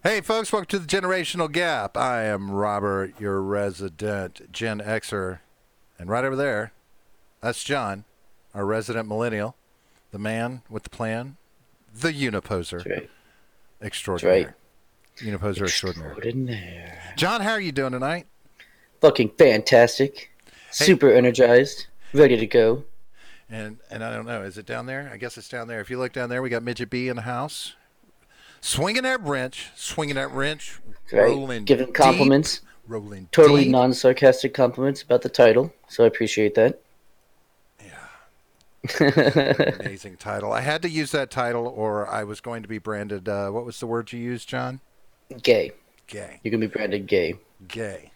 Hey, folks, welcome to the Generational Gap. I am Robert, your resident Gen Xer. And right over there, that's John, our resident millennial, the man with the plan, the Uniposer That's right. That's right. extraordinaire. Uniposer extraordinaire. Extraordinaire. John, how are you doing tonight? Fucking fantastic. Hey, Super energized. Ready to go. and I don't know, is it down there? I guess it's down there. If you look down there, we got Midget B in the house. Swinging that wrench, That's right. rolling Giving deep, compliments. rolling Totally deep. non-sarcastic compliments about the title. So I appreciate that. Yeah. Amazing title. I had to use that title or I was going to be branded, what was the word you used, John? Gay. Gay. You can be branded gay. Gay.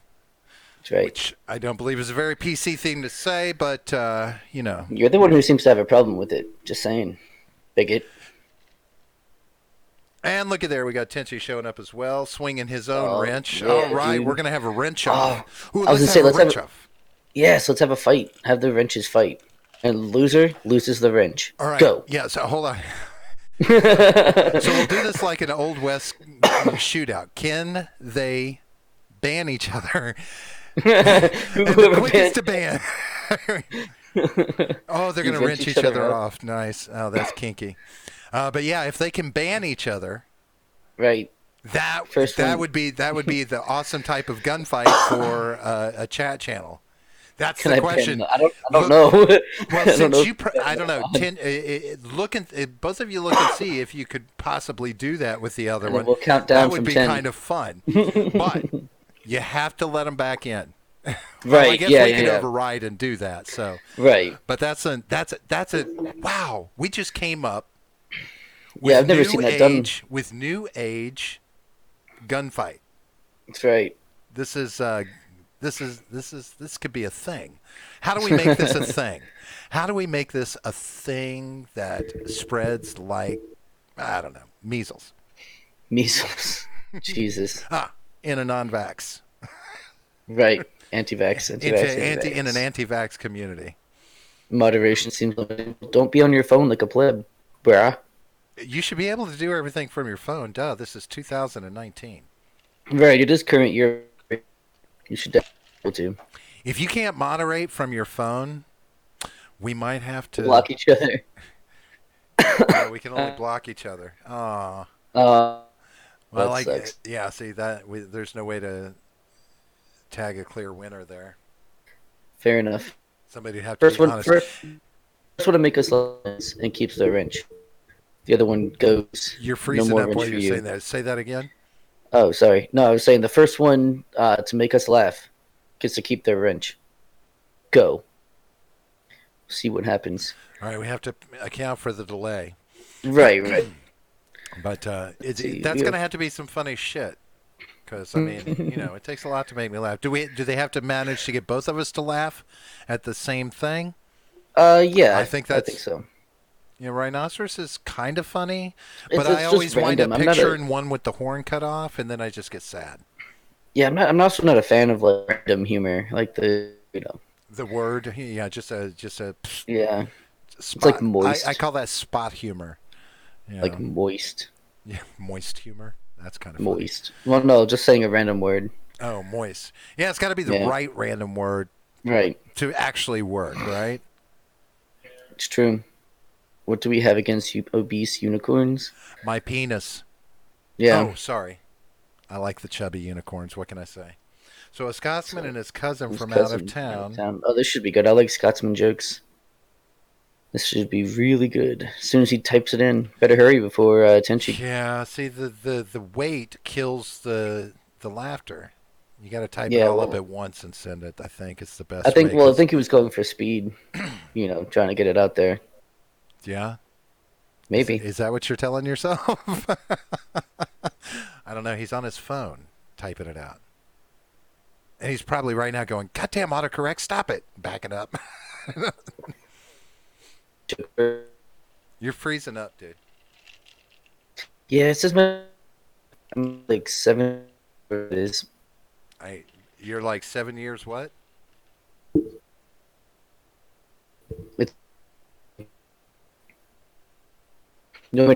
That's right. Which I don't believe is a very PC thing to say, but, you know. You're the one who seems to have a problem with it. Just saying. Bigot. And look at there, we got Tenchi showing up as well, swinging his own Oh, wrench. yeah, All right, dude. we're going to have a wrench Oh, off. Ooh, I was let's gonna say, have a let's have wrench a, off. yes, let's have a fight. Have the wrenches fight. And loser loses the wrench. All right. Go. Yeah, so hold on. So we'll do this like an Old West shootout. Can they ban each other? And the quickest to ban. Oh, they're going to wrench each other off. Nice. Oh, that's kinky. But yeah, if they can ban each other, Right. that First that one. would be the awesome type of gunfight for a chat channel. That's Can the I question. ban? I don't Look, know. well, I don't since know. you, I don't know, look and both of you look and see if you could possibly do that with the other And then one. we'll count That down would from be 10. kind of fun, but you have to let them back in. Well, I Right. guess Yeah. we Yeah. could Yeah. override and do that. So, Right. but that's a wow. We just came up Yeah. with I've never new seen that done. age gunfight. That's right. This is this could be a thing. How do we make this a thing? How do we make this a thing that spreads like, I don't know, measles? Measles. Jesus. Ah, in a non-vax, Right. Anti-vax. Anti-vax. in an Anti-vax. anti-vax community. Moderation seems. Don't be on your phone like a pleb, bruh. You should be able to do everything from your phone. Duh, this is 2019. Right. It is current year. You should definitely be able to If you can't moderate from your phone, we might have to. block each other. Yeah, we can only block each other. Ah. Uh, Well, that like, sucks. yeah, see there's no way to tag a clear winner there. Fair enough. Somebody'd have to First be one. honest. First one to make us lines and keeps the wrench. The other one goes. You're No freezing more up wrench while for you're you. saying that. Say that again. Oh, sorry. No, I was saying the first one to make us laugh gets to keep their wrench. Go. See what happens. All right, we have to account for the delay, Right, right. but See, that's going to have to be some funny shit. Because I mean, it takes a lot to make me laugh. Do they have to manage to get both of us to laugh at the same thing? Yeah, I think I think that's so. rhinoceros is kind of funny, but It's I just always wind up random. I'm not a picturing one with the horn cut off, and then I just get sad. yeah. I'm also not a fan of like random humor, like the. The word, yeah, just a Yeah, it's like spot. I moist, call that spot humor. like Yeah, moist, yeah, moist humor. That's kind of funny. moist. Well, no, just saying a random word. Oh, moist. Yeah, it's got to be the Yeah, right random word right. to actually work, right? It's true. What do we have against obese unicorns? My penis. Yeah, Oh, sorry. I like the chubby unicorns. What can I say? So a Scotsman so and his cousin his from out of cousin out of town. town. Oh, this should be good. I like Scotsman jokes. This should be really good. As soon as he types it in, better hurry before Tenchi. Yeah, see the weight kills the laughter. You got to type it Yeah, all up well, at once and send it. I think it's the I best think. way. Well, I Cause think he was going for speed. Trying to get it out there. yeah, Maybe. is that what you're telling yourself? I don't know. He's on his phone typing it out, and he's probably right now going, "Goddamn autocorrect, stop it, back it up." You're freezing up, dude. Yeah, it says I'm like 7. It is. You're like 7 years what? It's no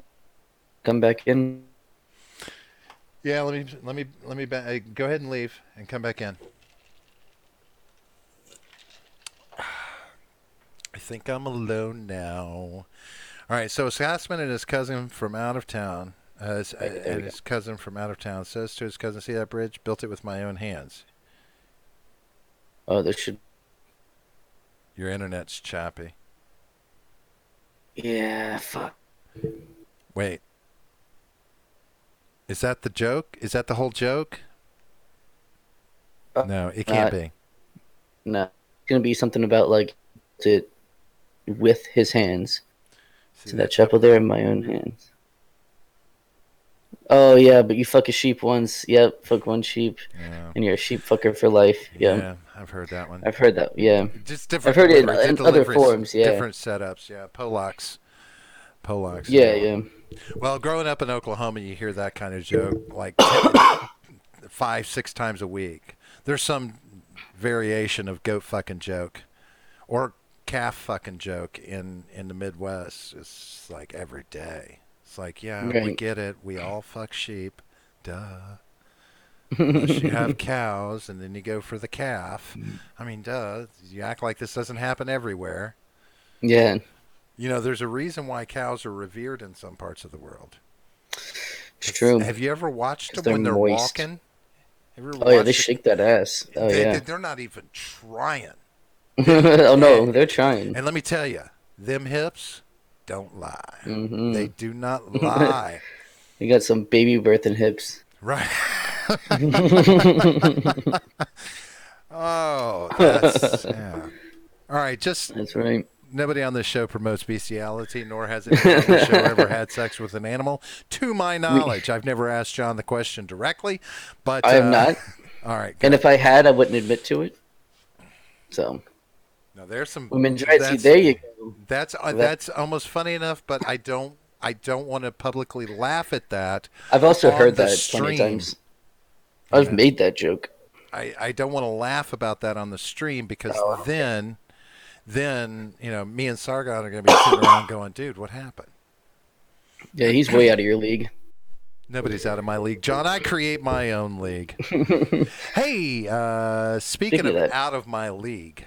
come back in. Yeah, go ahead and leave and come back in. I think I'm alone now. All right, so Scotsman and his cousin from out of town, Right, there we and go. his cousin from out of town says to his cousin, "See that bridge? Built it with my own hands." Oh, there should. Your internet's choppy. Yeah, fuck. Wait, is that the joke? Is that the whole joke? No, it can't Not. be. No. It's gonna be something about like it with his hands. See See that that chapel chapel there there? in my own hands. Oh yeah, but you fuck a sheep once. Yep, fuck one sheep, Yeah, and you're a sheep fucker for life. Yep, yeah, I've heard that one. I've heard that. Yeah, Just I've different heard it delivery, in other deliveries, forms. Yeah, different setups. Yeah, Polacks, yeah, yeah. yeah. Well, growing up in Oklahoma, you hear that kind of joke like 5, 6 times a week. There's some variation of goat fucking joke or calf fucking joke in the Midwest. It's like every day. It's like, yeah, we Right. get it. We all fuck sheep. Duh. Unless you have cows and then you go for the calf. I mean, duh. You act like this doesn't happen everywhere. Yeah, You know, there's a reason why cows are revered in some parts of the world. it's true. Have you ever watched Because them they're when they're moist. walking? Have you ever Oh yeah, they watched it? shake that ass. Oh yeah. They're not even trying. Oh And, no, they're trying. and let me tell you, them hips don't lie. They Hmm. do not lie. You got some baby birthing hips. Right. That's Oh, that's yeah. All right, just right. nobody on this show promotes bestiality, nor has anyone on this show ever had sex with an animal. To my We, knowledge, I've never asked John the question directly, but I have not, all right, and good. if I had, I wouldn't admit to it. So, Now there's some women's rights. See, that's there you go. that's So that that's almost funny enough, but I don't want to publicly laugh at that I've also on heard the that plenty of stream. times. You I've know, made that joke. I don't want to laugh about that on the stream because Oh, then me and Sargon are going to be sitting around going, dude, what happened? yeah, he's way out of your league. Nobody's out of my league, John. I create my own league. Hey, speaking Speaking of of that, out of my league,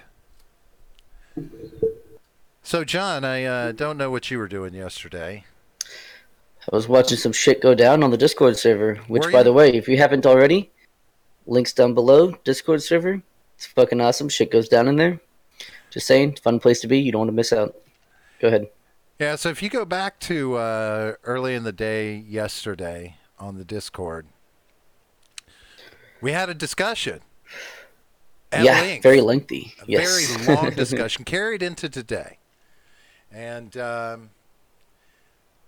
so John, I don't know what you were doing yesterday. I was watching some shit go down on the Discord server. Were Which, by you? the way, if you haven't already, links down below. Discord server. It's fucking awesome. Shit goes down in there. Just saying, fun place to be. You don't want to miss out. Go ahead. Yeah, so if you go back to early in the day yesterday on the Discord, we had a discussion at Yeah, very length, lengthy. a very Yes. long discussion carried into today. And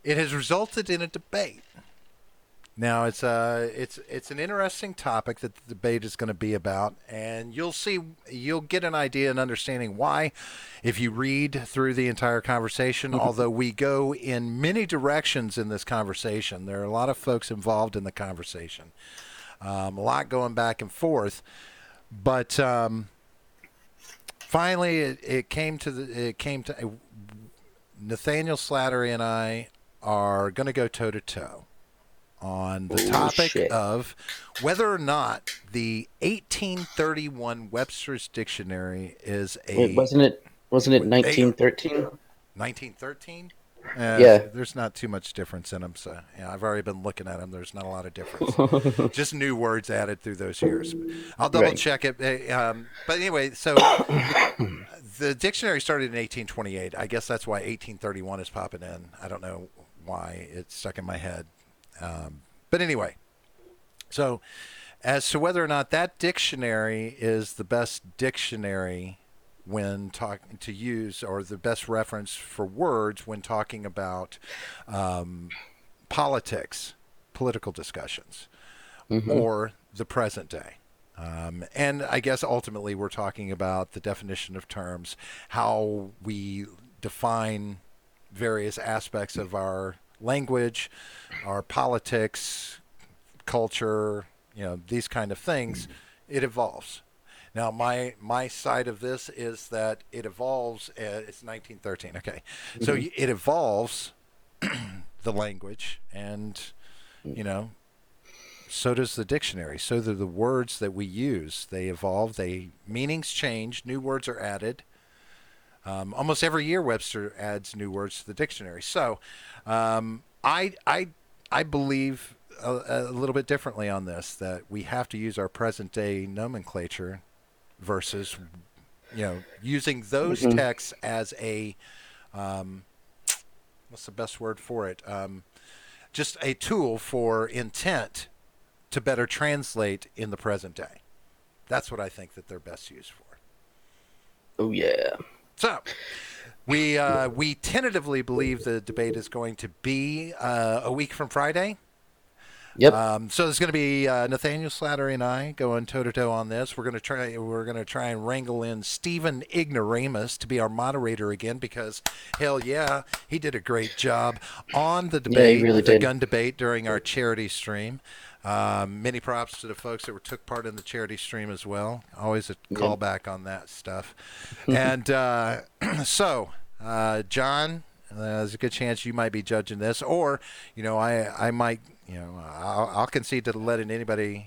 it has resulted in a debate. Now it's an interesting topic that the debate is going to be about, and you'll get an idea and understanding why if you read through the entire conversation. Although we go in many directions in this conversation, there are a lot of folks involved in the conversation, a lot going back and forth, but finally it came to Nathaniel Slattery and I are going to go toe to toe on the topic Shit. of whether or not the 1831 Webster's Dictionary is Wait, wasn't it 1913? 1913. Yeah. There's not too much difference in them, so yeah, I've already been looking at them. There's not a lot of difference. Just new words added through those years. I'll double Right. check it. But anyway, so the dictionary started in 1828. I guess that's why 1831 is popping in. I don't know why it's stuck in my head. But anyway, so as to whether or not that dictionary is the best dictionary when talking to use, or the best reference for words when talking about politics, political discussions, or the present day. And I guess ultimately we're talking about the definition of terms, how we define various aspects of our language, our politics, culture, these kind of things. It evolves. Now, my side of this is that it evolves. It's 1913. Okay, so it evolves the language, and so does the dictionary. So do the words that we use. They evolve. Meanings change. New words are added. Almost every year, Webster adds new words to the dictionary. So, I believe a little bit differently on this, that we have to use our present day nomenclature versus, using those texts as a, what's the best word for it? Just a tool for intent to better translate in the present day. That's what I think that they're best used for. Oh yeah. So, we tentatively believe the debate is going to be a week from Friday. Yep. So there's going to be Nathaniel Slattery and I going toe to toe on this. We're going to try and wrangle in Stephen Ignoramus to be our moderator again, because hell yeah, he did a great job on the debate, he really the did. gun debate during our charity stream. Many props to the folks that took part in the charity stream as well. Always a callback on that stuff. And so, John, there's a good chance you might be judging this, or I might. I'll concede to letting anybody,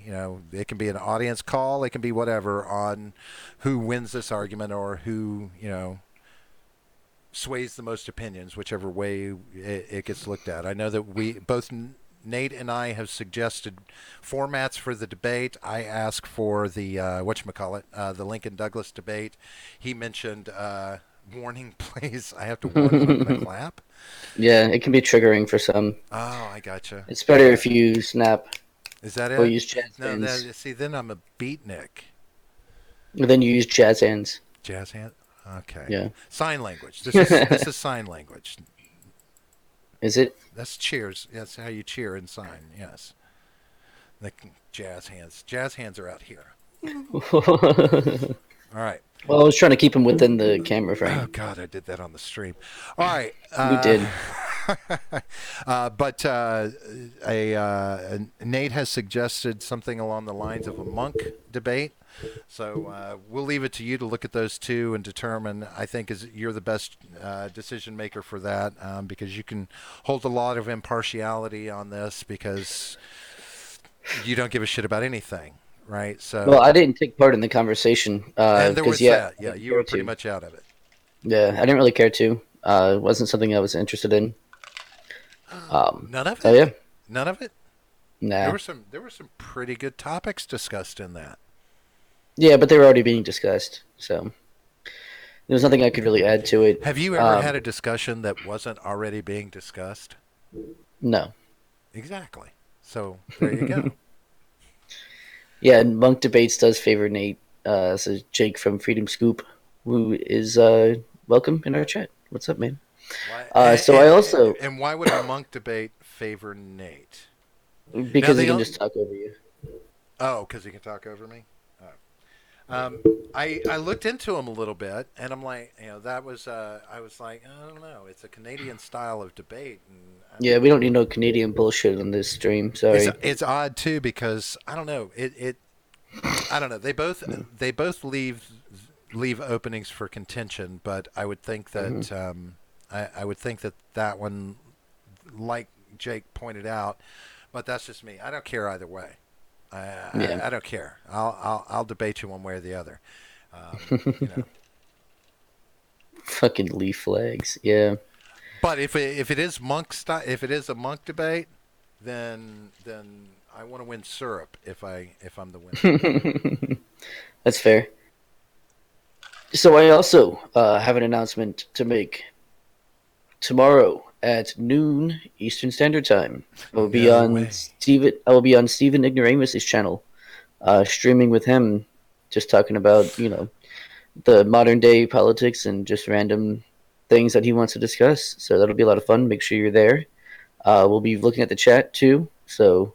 it can be an audience call, it can be whatever, on who wins this argument or who, sways the most opinions, whichever way it gets looked at. I know that both Nate and I have suggested formats for the debate. I asked for the, the Lincoln Douglas debate. He mentioned, warning, please. I have to warn if I'm going to clap. Yeah, it can be triggering for some. Oh, I gotcha. It's better if you snap. Is that it? Or use jazz No, hands. see, then I'm a beatnik. Then you use jazz hands. Jazz hand? Okay. Yeah. Sign language. This is sign language. Is it? That's cheers. That's how you cheer and sign. Yes. The jazz hands. Jazz hands are out here. All right. Well, I was trying to keep him within the camera frame. Oh God, I did that on the stream. All right. You did. But Nate has suggested something along the lines of a monk debate. So we'll leave it to you to look at those two and determine. I think you're the best decision maker for that, because you can hold a lot of impartiality on this, because you don't give a shit about anything, right? So well, I didn't take part in the conversation. and there was that. I Yeah, didn't you were care pretty to. much out of it. Yeah, I didn't really care to. It wasn't something I was interested in. None of it. Oh yeah. None of it. Nah. There were some pretty good topics discussed in that. Yeah, but they were already being discussed, so there was nothing I could really add to it. Have you ever had a discussion that wasn't already being discussed? No. Exactly. So there you go. Yeah, and Monk Debates does favor Nate. So Jake from Freedom Scoop, who is welcome in our chat. What's up, man? And why would a monk debate favor Nate? Because he can just talk over you. Oh, because he can talk over me? I looked into him a little bit, and I'm like, that was, I was like, I don't know. It's a Canadian style of debate. And Yeah, we don't need no Canadian bullshit on this stream. Sorry. It's odd, too, because, I don't know. I don't know. They both leave openings for contention, but I would think that, I would think that one, like Jake pointed out, but that's just me. I don't care either way. I don't care. I'll debate you one way or the other. Fucking leaf flags. Yeah. But if it is if it is a monk debate, then I want to win syrup if I'm the winner. That's fair. So I also have an announcement to make. Tomorrow at noon Eastern Standard Time, I will be on Stephen Ignoramus' channel, streaming with him, just talking about the modern day politics and just random things that he wants to discuss. So that'll be a lot of fun. Make sure you're there. We'll be looking at the chat too. So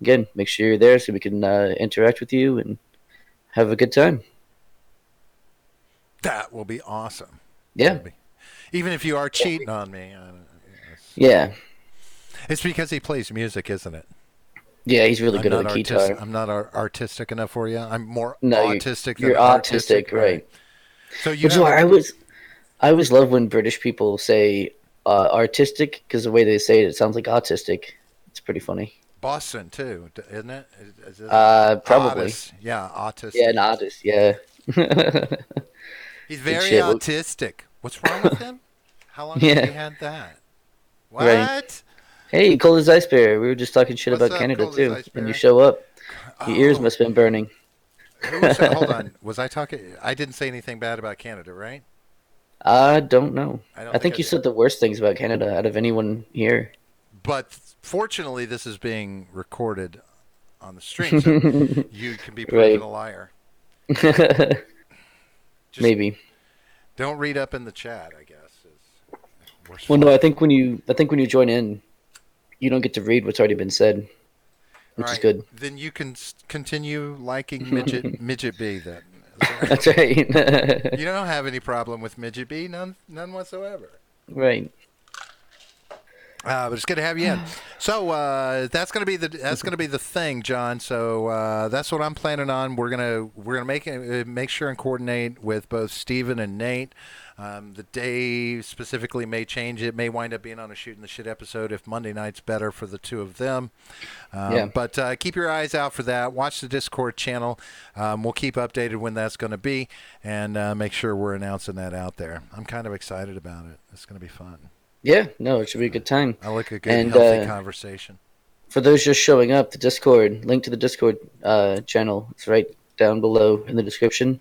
again, make sure you're there so we can interact with you and have a good time. That will be awesome. Yeah. Even if you are cheating on me. Yeah. It's because he plays music, isn't it? Yeah, he's really good at the guitar. I'm not artistic enough for you. I'm more no, autistic you're than artistic. Right. So you. I always love when British people say artistic, because the way they say it, it sounds like autistic. It's pretty funny. Boston too, isn't it? Is it Probably. Otis? Yeah, Yeah, autistic. an artist. Yeah. He's Good very shit. Well, autistic. What's wrong with him? How long has he yeah. had that? Right. What? Hey, cold as ice bear. We were just talking shit What's about up, Canada cold as too, ice and you bear? show up. Your ears Oh, must have been burning. who was that? Hold on. Was I talking? I didn't say anything bad about Canada, right? I don't know. I don't I think think I you did. said the worst things about Canada out of anyone here. But fortunately, this is being recorded on the stream, so you can be proven Right. a liar. Just Maybe. don't read up in the chat, I guess. Is worst Well, no. fun. I think when you join in, you don't get to read what's already been said, All which is right, good. then you can continue liking midget B. Then is there, That's right. you don't have any problem with midget B, none whatsoever. Right. But it's good to have you in. So that's gonna be the thing, John. So that's what I'm planning on. We're gonna make sure and coordinate with both Steven and Nate. The day specifically may change. It may wind up being on a Shootin' the Shit episode if Monday night's better for the two of them. Yeah. But keep your eyes out for that. Watch the Discord channel. We'll keep updated when that's going to be, and make sure we're announcing that out there. I'm kind of excited about it. It's going to be fun. Yeah. No, it should be a good time. I like a good, And healthy conversation. for those just showing up, the Discord link to the Discord channel is right down below in the description.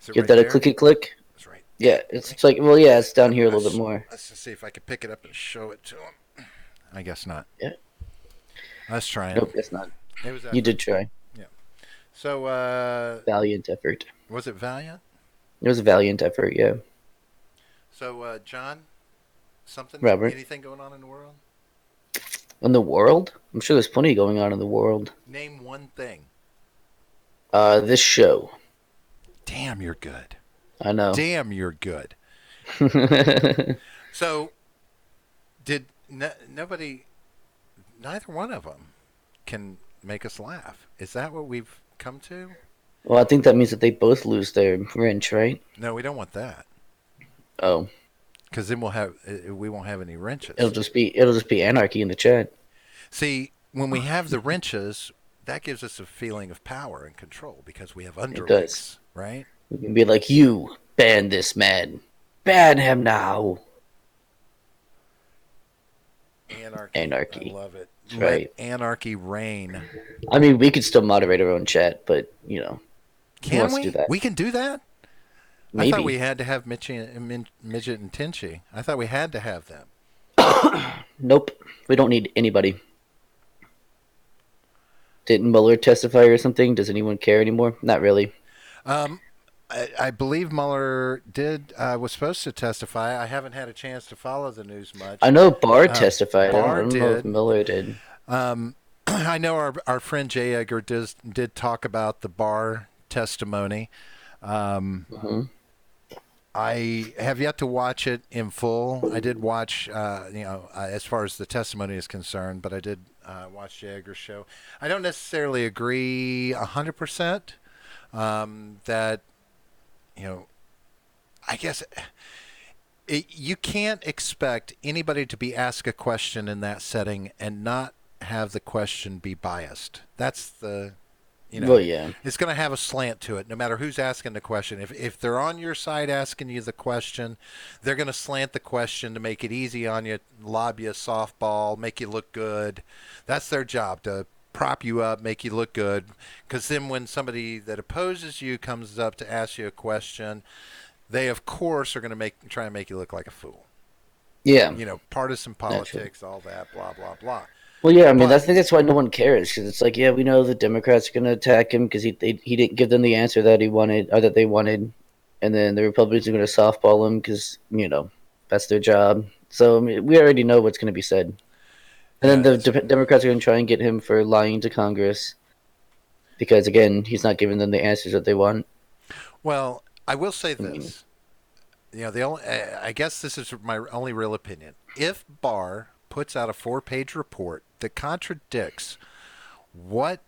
Is it Give right that a there? clicky click. It's right. Yeah, it's like, well, yeah, it's down here a little bit more. Let's just see if I can pick it up and show it to him. I guess not. Yeah. Let's try it. Nope, that's not. It was You did try. Yeah. So Valiant effort. was it Valiant? It was a valiant effort, yeah. So John, something, Robert. anything going on in the world? In the world? I'm sure there's plenty going on in the world. Name one thing. This show. Damn, you're good. I know. Damn, you're good. So, did nobody, neither one of them can make us laugh? Is that what we've come to? Well, I think that means that they both lose their wrench, right? No, we don't want that. Oh, Because then we won't have any wrenches. it'll just be anarchy in the chat. See, when we have the wrenches, that gives us a feeling of power and control because we have does. underlings, right? We can be like, you ban this man, ban him now. Anarchy. I love it. That's Let right. anarchy reign. I mean, we could still moderate our own chat, but who Can wants we? to do that? We can do that. Maybe. I thought we had to have Midget and Tinchy. I thought we had to have them. Nope. We don't need anybody. Didn't Mueller testify or something? Does anyone care anymore? Not really. I believe Mueller was supposed to testify. I haven't had a chance to follow the news much. I know Barr testified. Barr I don't know if did. Mueller did. I know our friend Jay Edgar did talk about the Barr testimony. I have yet to watch it in full. I did watch, as far as the testimony is concerned, but I did watch Jay Edgar's show. I don't necessarily agree 100% that, I guess you can't expect anybody to be asked a question in that setting and not have the question be biased. That's the... Well, yeah. It's going to have a slant to it, no matter who's asking the question. If they're on your side asking you the question, they're going to slant the question to make it easy on you, lob you a softball, make you look good. That's their job, to prop you up, make you look good. Because then when somebody that opposes you comes up to ask you a question, they, of course, are going to try and make you look like a fool. Yeah. Partisan politics, all that, blah, blah, blah. Well, yeah, I mean, I think that's why no one cares, because it's like, yeah, we know the Democrats are going to attack him because he didn't give them the answer that he wanted, or that they wanted, and then the Republicans are going to softball him because, that's their job. So, I mean, we already know what's going to be said. And then the Democrats are going to try and get him for lying to Congress because, again, he's not giving them the answers that they want. Well, I will say this. I guess this is my only real opinion. If Barr puts out a 4-page report that contradicts what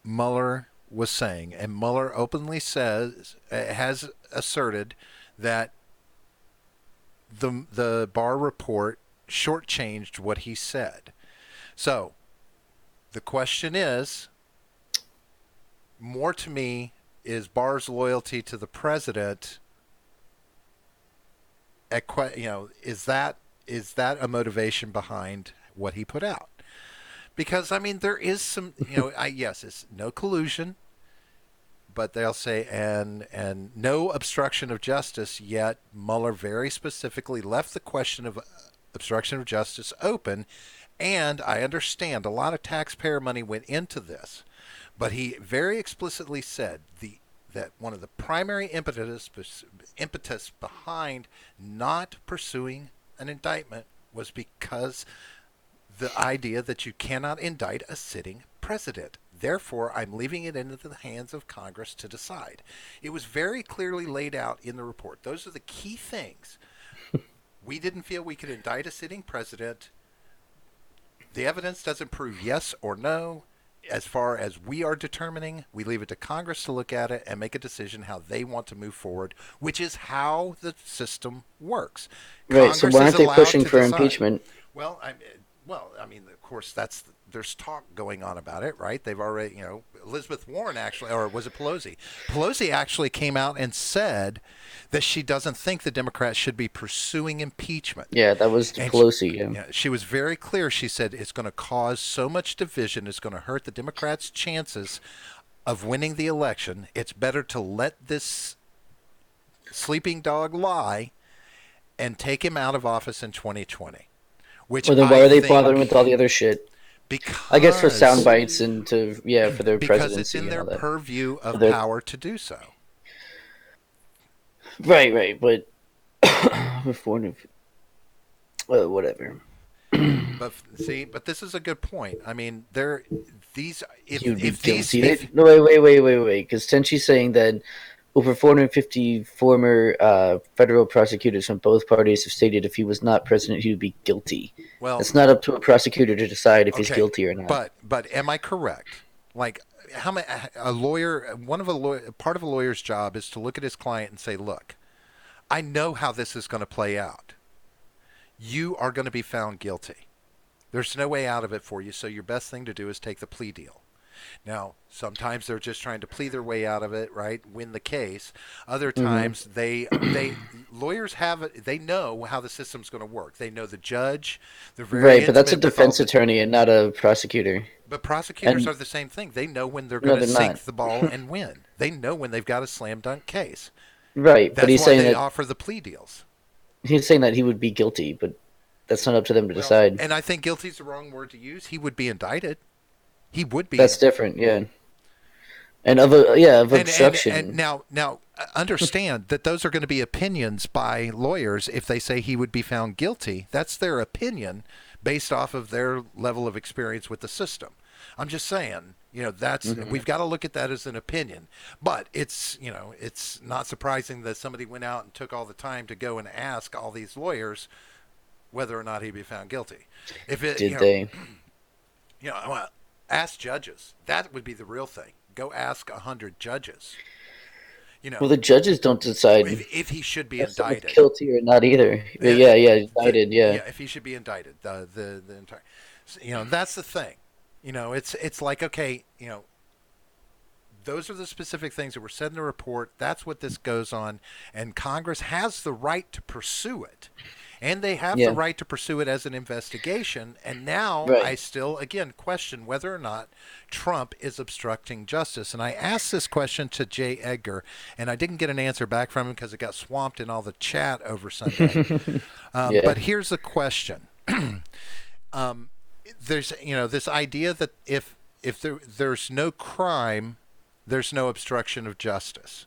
Mueller was saying, and Mueller openly has asserted that the Barr report shortchanged what he said. So The question is, more to me, is Barr's loyalty to the president, is that a motivation behind what he put out? Because I mean, there is some, yes, it's no collusion, but they'll say and no obstruction of justice. Yet Mueller very specifically left the question of obstruction of justice open, and I understand a lot of taxpayer money went into this, but he very explicitly said that one of the primary impetus behind not pursuing an indictment was because the idea that you cannot indict a sitting president. Therefore, I'm leaving it into the hands of Congress to decide. It was very clearly laid out in the report. Those are the key things. We didn't feel we could indict a sitting president. The evidence doesn't prove yes or no. As far as we are determining, we leave it to Congress to look at it and make a decision how they want to move forward, which is how the system works. Right. Congress so why aren't they pushing for decide. Impeachment? Well, I mean, of course, there's talk going on about it, right? They've already, Elizabeth Warren actually, or was it Pelosi? Pelosi actually came out and said that she doesn't think the Democrats should be pursuing impeachment. Yeah, that was Pelosi. She was very clear. She said it's going to cause so much division, it's going to hurt the Democrats' chances of winning the election. It's better to let this sleeping dog lie and take him out of office in 2020. Well, then why are they bothering with all the other shit? Because I guess for sound bites and for their presidency. Because it's in their purview of power to do so. Right, but whatever. But this is a good point. I mean, wait, because Tenchi's saying that over 450 former federal prosecutors from both parties have stated if he was not president, he would be guilty. Well, it's not up to a prosecutor to decide if he's guilty or not. But am I correct? Like, part of a lawyer's job is to look at his client and say, look, I know how this is going to play out. You are going to be found guilty. There's no way out of it for you, so your best thing to do is take the plea deal. Now, sometimes they're just trying to plead their way out of it, right? Win the case. Other times, lawyers have it. They know how the system's going to work. They know the judge. They're very right, but that's a defense attorney and not a prosecutor. But prosecutors are the same thing. They know when they're going to sink the ball and win. They know when they've got a slam dunk case. Right, but he's saying they offer the plea deals. He's saying that he would be guilty, but that's not up to them to decide. And I think guilty is the wrong word to use. He would be indicted. He would be. That's different, yeah. And of obstruction. And now understand that those are going to be opinions by lawyers. If they say he would be found guilty, that's their opinion based off of their level of experience with the system. I'm just saying, we've got to look at that as an opinion. But it's not surprising that somebody went out and took all the time to go and ask all these lawyers whether or not he'd be found guilty. Did they? Ask judges. That would be the real thing. Go ask 100 judges. Well, the judges don't decide if he should be indicted, guilty or not either. Indicted. If he should be indicted, the entire. That's the thing. It's like, okay, those are the specific things that were said in the report. That's what this goes on, and Congress has the right to pursue it. And they have the right to pursue it as an investigation. And now I still, again, question whether or not Trump is obstructing justice. And I asked this question to Jay Edgar, and I didn't get an answer back from him because it got swamped in all the chat over Sunday. But here's the question. There's, this idea that if there's no crime, there's no obstruction of justice.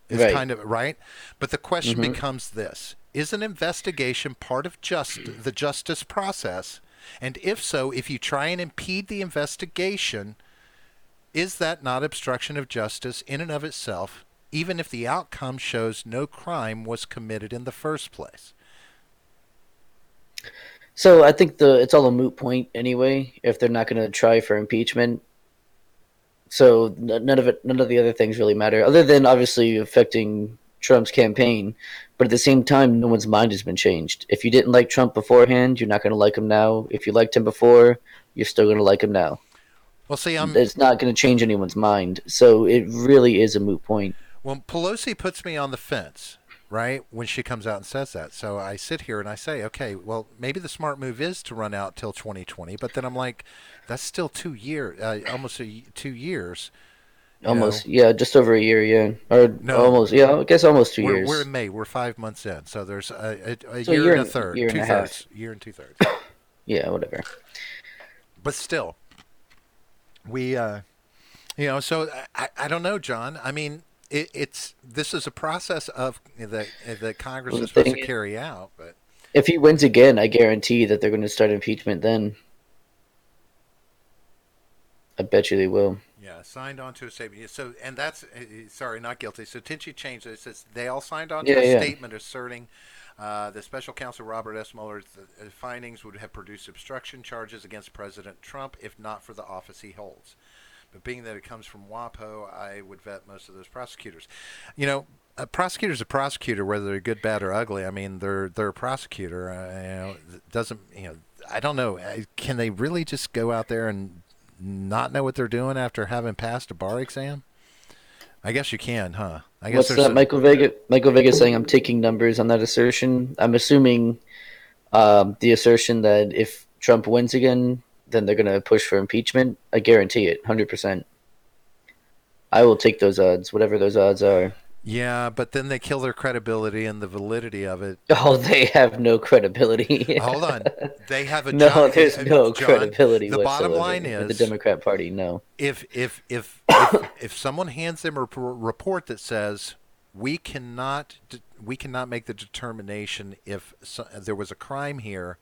It's kind of right. But the question becomes this. Is an investigation part of the justice process? And if so, if you try and impede the investigation, is that not obstruction of justice in and of itself, even if the outcome shows no crime was committed in the first place? So I think it's all a moot point anyway, if they're not going to try for impeachment. So none of the other things really matter, other than obviously affecting Trump's campaign. But at the same time, no one's mind has been changed. If you didn't like Trump beforehand, you're not going to like him now. If you liked him before, you're still going to like him now. Well, see, It's not going to change anyone's mind. So it really is a moot point. well, Pelosi puts me on the fence, right, when she comes out and says that. So I sit here and I say, okay, well, maybe the smart move is to run out till 2020. But then I'm like, that's still 2 years, almost 2 years. You know, Almost, yeah, just over a year, yeah, or no, almost, yeah, I guess almost 2 years. we're in May. We're 5 months in, so there's a So a year year and a and third, year and two a half. thirds, year and 2/3. Yeah, whatever. But still, we so I don't know, John. I mean, it's this is a process of that Congress Well, the is supposed thing to is, carry out, but if he wins again, I guarantee that they're going to start impeachment. Then I bet you they will. yeah, signed on to a statement. So, and that's sorry, not guilty. So, Tinchy changed it. It says they all signed on to Yeah, a yeah. statement asserting the special counsel Robert S. Mueller's findings would have produced obstruction charges against President Trump if not for the office he holds. But being that it comes from WAPO, I would vet most of those prosecutors. You know, a prosecutor's a prosecutor, whether they're good, bad, or ugly. I mean, they're a prosecutor. It doesn't I don't know. Can they really just go out there and not know what they're doing after having passed a bar exam? I guess you can, huh? I guess What's that? Michael Vega. Michael Vega saying I'm taking numbers on that assertion. I'm assuming the assertion that if Trump wins again, then they're going to push for impeachment. I guarantee it, 100%. I will take those odds, whatever those odds are. Yeah, but then they kill their credibility and the validity of it. Oh, they have no credibility. Hold on, they have a No, there's no John. credibility The bottom whatsoever line with the is Democrat Party. No. if someone hands them a report that says we cannot make the determination if there was a crime here,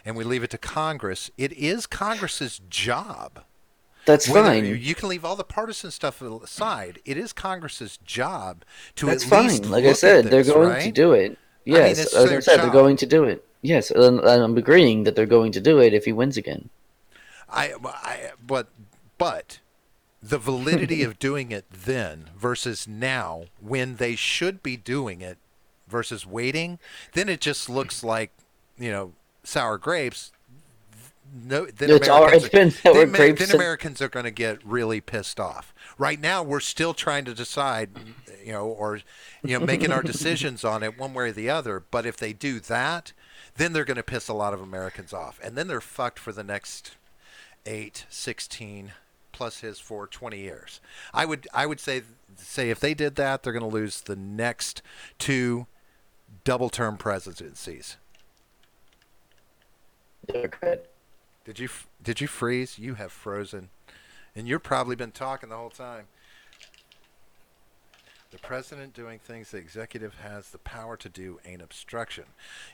and we leave it to Congress, it is Congress's job. That's fine. You can leave all the partisan stuff aside. It is Congress's job to That's at fine. least Like look I said, at they're this, going right? to do it. I mean, Yes, it's as I their said, they're job. going to do it. Yes, and I'm agreeing that they're going to do it if he wins again. But the validity of doing it then versus now, when they should be doing it, versus waiting, then it just looks like sour grapes. No, then It's already been sour grapes. Then Americans are going to get really pissed off. Right now, we're still trying to decide, making our decisions on it one way or the other. But if they do that, then they're going to piss a lot of Americans off, and then they're fucked for the next 8, 16 plus his for 20 years. I would say if they did that, they're going to lose the next 2 double-term presidencies. Democrat. Did you freeze? You have frozen, and you've probably been talking the whole time. The president doing things the executive has the power to do ain't obstruction.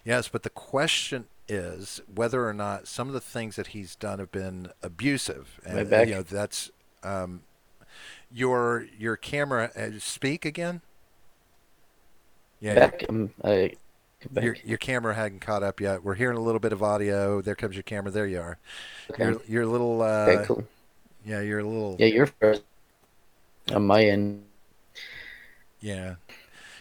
Yes, but the question is whether or not some of the things that he's done have been abusive. Right And back. That's your camera. Speak again. Yeah, Back. Back. your camera hadn't caught up yet. We're hearing a little bit of audio. There comes your camera. There you are. Okay. You're a little. Okay, cool. Yeah, you're a little. Yeah, you're first on my end. Yeah.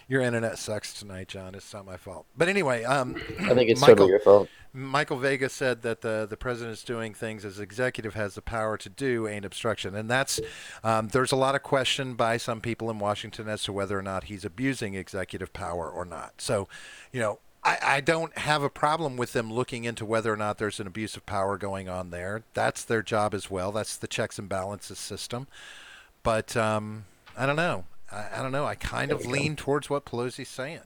Your internet sucks tonight, John. It's not my fault. But anyway, I think it's totally your fault. Michael Vega said that the president's doing things as executive has the power to do ain't obstruction. And that's there's a lot of question by some people in Washington as to whether or not he's abusing executive power or not. So, I don't have a problem with them looking into whether or not there's an abuse of power going on there. That's their job as well. That's the checks and balances system. But I don't know. I don't know. I kind of lean towards what Pelosi's saying.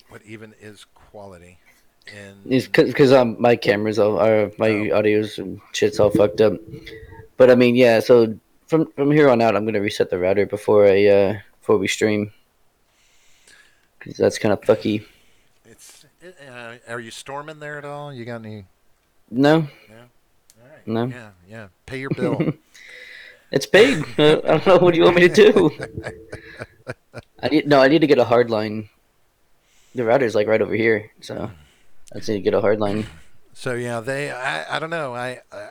What even is quality? It's because my cameras my audio's and shit's all fucked up. But I mean, yeah. So from here on out, I'm gonna reset the router before we stream, because that's kind of fucky. Are you storming there at all? You got any? No. Yeah. All right. No. Yeah. Pay your bill. It's paid. I don't know. What do you want me to do? I need to get a hard line. The router's like right over here, so I just need to get a hard line. So yeah, I don't know.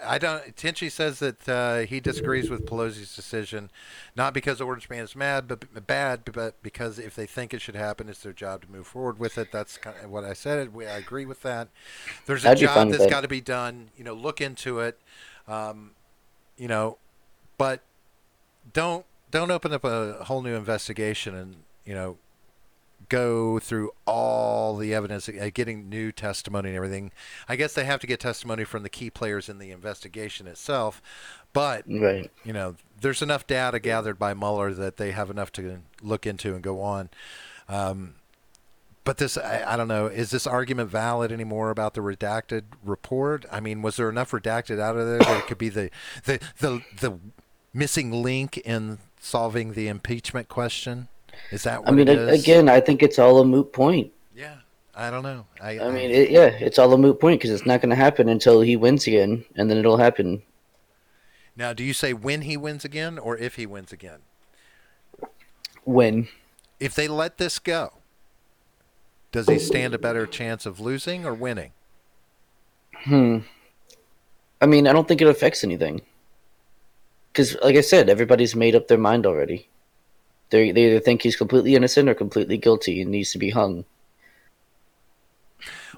I don't. Tinchy says that he disagrees with Pelosi's decision, not because the Orange Man is but because if they think it should happen, it's their job to move forward with it. That's kind of what I said. I agree with that. There's a I'd be fine job with that's that. got to be done. Look into it. You know, but don't open up a whole new investigation and go through all the evidence, getting new testimony and everything. I guess they have to get testimony from the key players in the investigation itself, but Right. there's enough data gathered by Mueller that they have enough to look into and go on. But this, I don't know, is this argument valid anymore about the redacted report? I mean, was there enough redacted out of there that it could be the missing link in solving the impeachment question? Is that what it is? Again, I think it's all a moot point. Yeah, I don't know. It's all a moot point because it's not going to happen until he wins again, and then it'll happen. Now, do you say when he wins again or if he wins again? When? If they let this go, does he stand a better chance of losing or winning? I mean, I don't think it affects anything. Because, like I said, everybody's made up their mind already. They either think he's completely innocent or completely guilty and needs to be hung.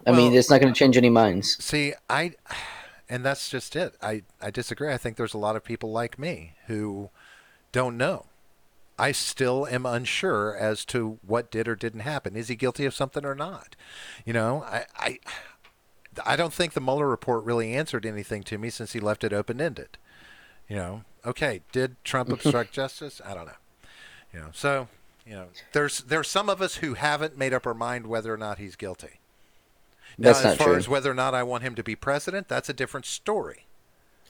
I mean, it's not going to change any minds. See, and that's just it. I disagree. I think there's a lot of people like me who don't know. I still am unsure as to what did or didn't happen. Is he guilty of something or not? I don't think the Mueller report really answered anything to me since he left it open-ended. Okay, did Trump obstruct justice? I don't know. So there's some of us who haven't made up our mind whether or not he's guilty. Now, That's not as far true. as whether or not I want him to be president, that's a different story.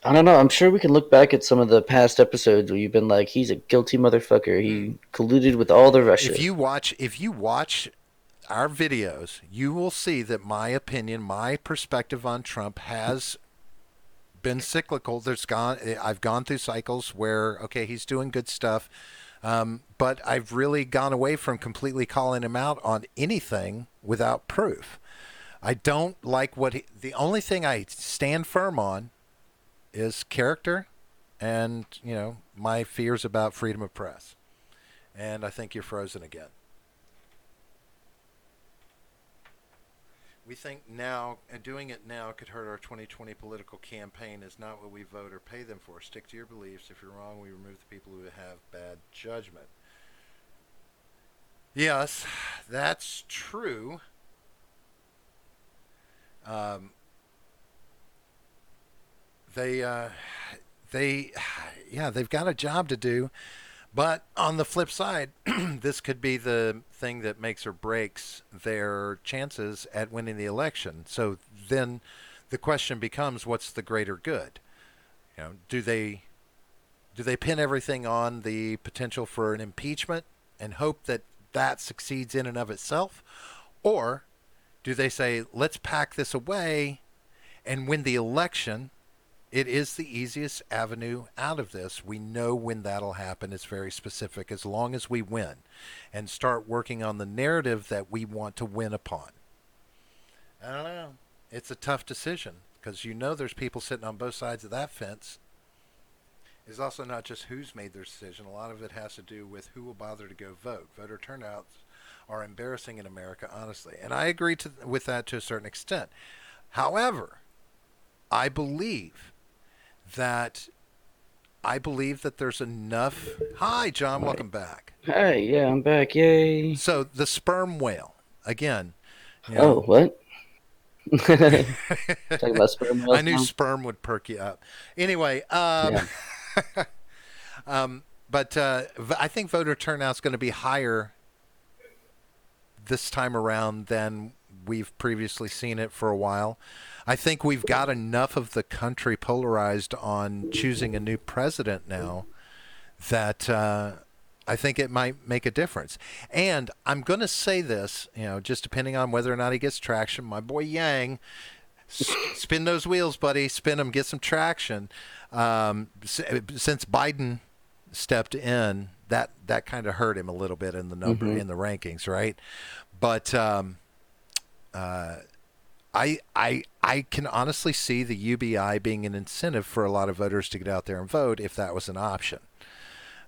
I don't know. I'm sure we can look back at some of the past episodes where you've been like, he's a guilty motherfucker. He colluded with all the Russia. If you watch our videos, you will see that my opinion, my perspective on Trump has been cyclical. I've gone through cycles where, okay, he's doing good stuff. But I've really gone away from completely calling him out on anything without proof. I don't like the only thing I stand firm on is character and, my fears about freedom of press. And I think you're frozen again. We think now, doing it now could hurt our 2020 political campaign is not what we vote or pay them for. Stick to your beliefs. If you're wrong, we remove the people who have bad judgment. Yes, that's true. They've got a job to do. But on the flip side, this could be the thing that makes or breaks their chances at winning the election. So then the question becomes, what's the greater good? Do they pin everything on the potential for an impeachment and hope that that succeeds in and of itself? Or do they say, let's pack this away and win the election? It is the easiest avenue out of this. We know when that'll happen. It's very specific. As long as we win and start working on the narrative that we want to win upon. I don't know. It's a tough decision because there's people sitting on both sides of that fence. It's also not just who's made their decision. A lot of it has to do with who will bother to go vote. Voter turnouts are embarrassing in America, honestly. And I agree with that to a certain extent. However, I believe that there's enough. Hi, John. Welcome back. Hi, yeah, I'm back. Yay. So the sperm whale, again. Oh, what? Talking about sperm whales I knew now? sperm would perk you up. Anyway, Yeah. but I think voter turnout's going to be higher this time around than we've previously seen it for a while. I think we've got enough of the country polarized on choosing a new president now that I think it might make a difference. And I'm going to say this, just depending on whether or not he gets traction. My boy Yang, spin those wheels, buddy. Spin them, get some traction. Since Biden stepped in, that kind of hurt him a little bit in the number in the rankings, right? But I can honestly see the UBI being an incentive for a lot of voters to get out there and vote if that was an option.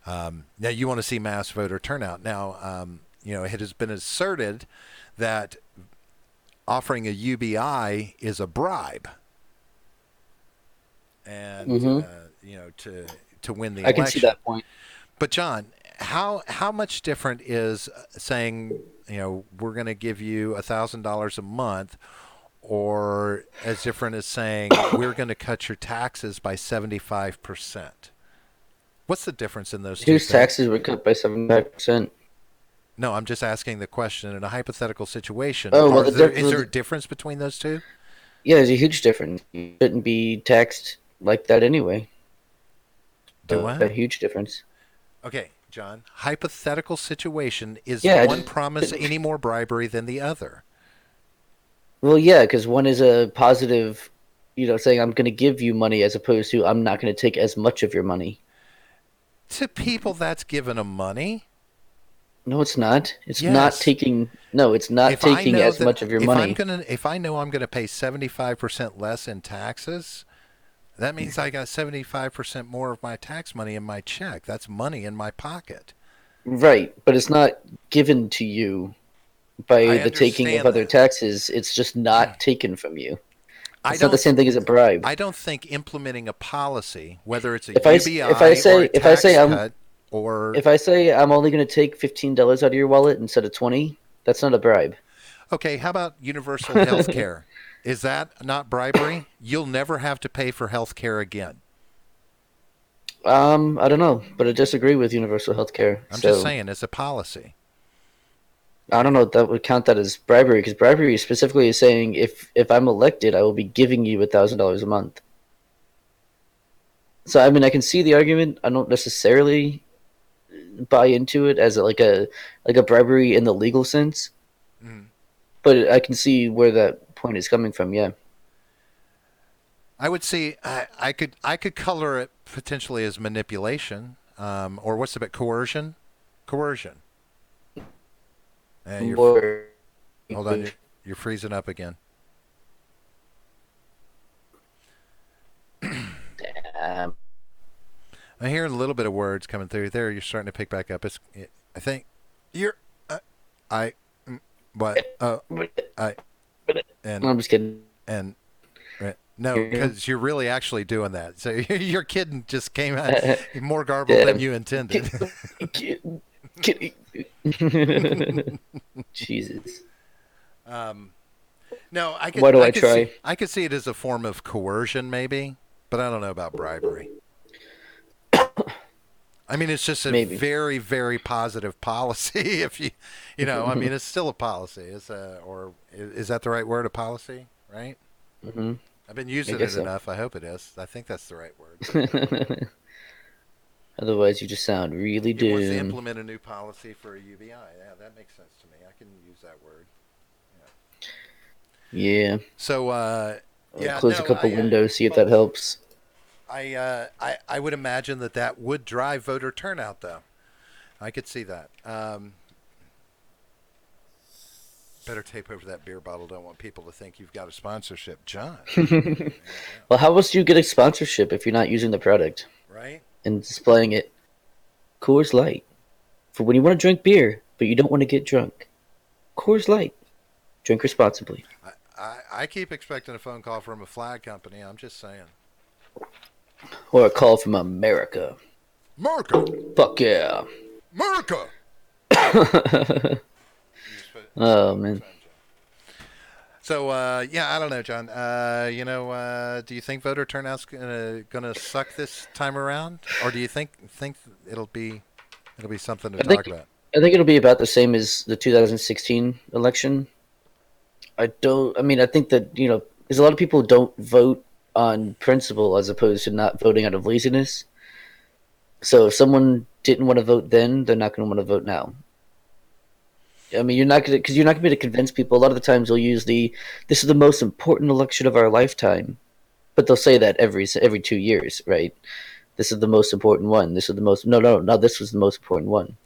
Now, you want to see mass voter turnout. Now, it has been asserted that offering a UBI is a bribe, and to win the election. I can see that point. But John, how much different is saying we're going to give you $1,000 a month, or as different as saying we're going to cut your taxes by 75%? What's the difference in those two Whose things? taxes were cut by 75%? No, I'm just asking the question in a hypothetical situation. Oh, well, is there a difference between those two? Yeah, there's a huge difference. You shouldn't be taxed like that anyway. Do what? A huge difference. Okay, John. Hypothetical situation. Is one promise any more bribery than the other? Well, yeah, because one is a positive, saying I'm going to give you money as opposed to I'm not going to take as much of your money. To people, that's giving them money. No, it's not. It's not taking. No, it's not taking as much of your money. If I know I'm going to pay 75% less in taxes, that means I got 75% more of my tax money in my check. That's money in my pocket. Right, but it's not given to you by the taking of other taxes. It's just not taken from you. It's not the same thing as a bribe. I don't think implementing a policy, whether it's a UBI or a tax cut, or if I say I'm only going to take $15 out of your wallet instead of $20, that's not a bribe. Okay, how about universal health care? Is that not bribery? You'll never have to pay for health care again. I don't know, but I disagree with universal health care. I'm just saying, it's a policy. I don't know if that would count that as bribery, because bribery specifically is saying if I'm elected, I will be giving you $1,000 a month. So, I mean, I can see the argument. I don't necessarily buy into it as like a bribery in the legal sense, but I can see where that point is coming from. Yeah, I would see. I could color it potentially as manipulation, or what's the bit coercion? Coercion. Hold on, you're freezing up again. I hear a little bit of words coming through there. You're starting to pick back up. I think you're. And I'm just kidding. And no, because you're really actually doing that. So your kid just came out more garbled than you intended. Jesus. No, Why do I try? I could see it as a form of coercion, maybe, but I don't know about bribery. I mean, it's just a very, very positive policy. If I mean, it's still a policy. Is that the right word? A policy, right? Mm-hmm. I've been using it enough. I hope it is. I think that's the right word. Otherwise, you just sound really doomed. Wants to implement a new policy for a UBI. Yeah, that makes sense to me. I can use that word. Yeah. So, close a couple windows, see if that helps. I would imagine that would drive voter turnout, though. I could see that. Better tape over that beer bottle. Don't want people to think you've got a sponsorship, John. Well, how else do you get a sponsorship if you're not using the product? Right. And displaying it. Coors Light. For when you want to drink beer, but you don't want to get drunk. Coors Light. Drink responsibly. I keep expecting a phone call from a flag company. I'm just saying. Or a call from America. America. Fuck yeah. America. Oh, man. So, I don't know, John. Do you think voter turnout's gonna suck this time around, or do you think it'll be something to talk about? I think it'll be about the same as the 2016 election. I think that because a lot of people don't vote on principle as opposed to not voting out of laziness. So if someone didn't want to vote then, they're not going to want to vote now. I mean, you're not going to be able to convince people. A lot of the times they'll use this is the most important election of our lifetime, but they'll say that every 2 years, right? This is the most important one. This is the most, no, this was the most important one.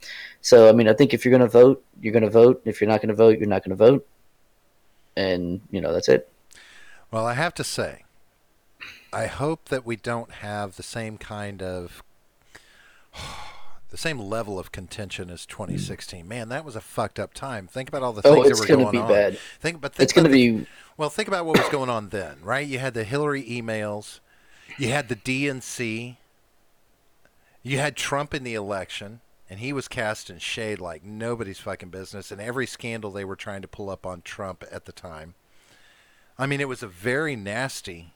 So, I mean, I think if you're going to vote, you're going to vote. If you're not going to vote, you're not going to vote. And, that's it. Well, I have to say, I hope that we don't have the same kind of the same level of contention as 2016. Man, that was a fucked up time. Think about all the Oh, things that it's were going to going be on. bad. Think It's going about to be. well, think about what was going on then, right? You had the Hillary emails, you had the DNC, you had Trump in the election, and he was casting shade like nobody's fucking business, and every scandal they were trying to pull up on Trump at the time. I mean, it was a very nasty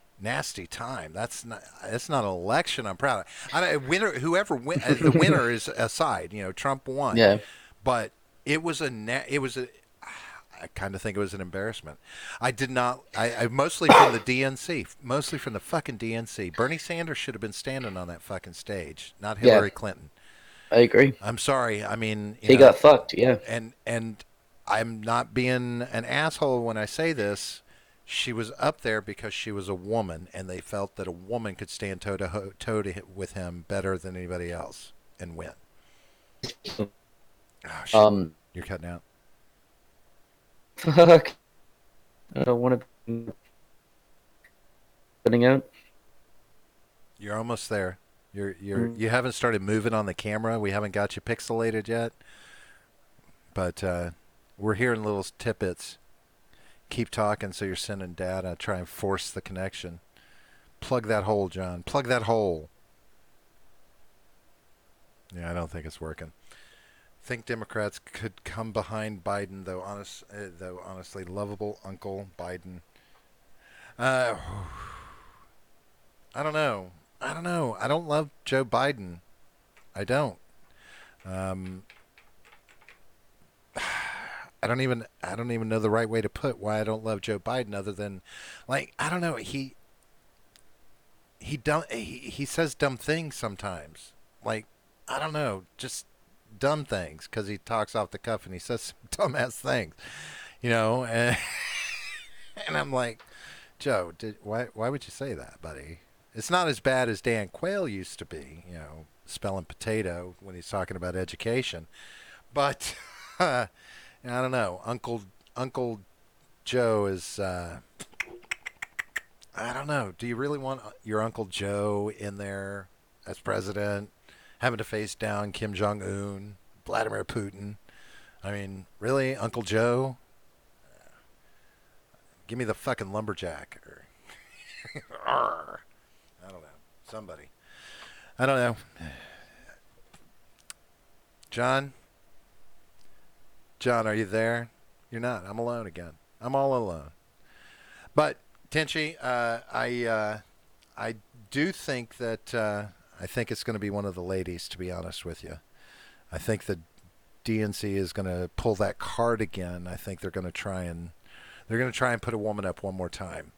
time. That's not an election I'm proud of. Whoever win, the winner is aside. You know, Trump won, Yeah. but it was a. I kind of think it was an embarrassment. I did not. I mostly from the DNC, mostly from the fucking DNC. Bernie Sanders should have been standing on that fucking stage, not Yeah. Hillary Clinton. I agree. I'm sorry. I mean, He got fucked. Yeah. and I'm not being an asshole when I say this. She was up there because she was a woman, and they felt that a woman could stand toe to toe with him better than anybody else and win. Oh, shit. You're cutting out. Fuck. I don't want to be cutting out. You're almost there. You haven't started moving on the camera. We haven't got you pixelated yet, but we're hearing little tidbits. Keep talking so you're sending data. Try and force the connection. Plug that hole, John. Plug that hole. Yeah, I don't think it's working. Think Democrats could come behind Biden, though honestly, lovable Uncle Biden. I don't know. I don't love Joe Biden. I don't. I don't even know the right way to put why I don't love Joe Biden, other than, like, I don't know. He says dumb things sometimes. Like, I don't know, just dumb things, because he talks off the cuff and he says some dumbass things, you know. And, and I'm like, Joe, why would you say that, buddy? It's not as bad as Dan Quayle used to be, you know, spelling potato when he's talking about education, but. I don't know. Uncle Joe is. I don't know. Do you really want your Uncle Joe in there as president, having to face down Kim Jong Un, Vladimir Putin? I mean, really, Uncle Joe? Give me the fucking lumberjack. Or I don't know. Somebody. I don't know. John, are you there? You're not. I'm alone again. I'm all alone. But Tenchi, I do think that I think it's going to be one of the ladies. To be honest with you, I think the DNC is going to pull that card again. I think they're going to try and put a woman up one more time.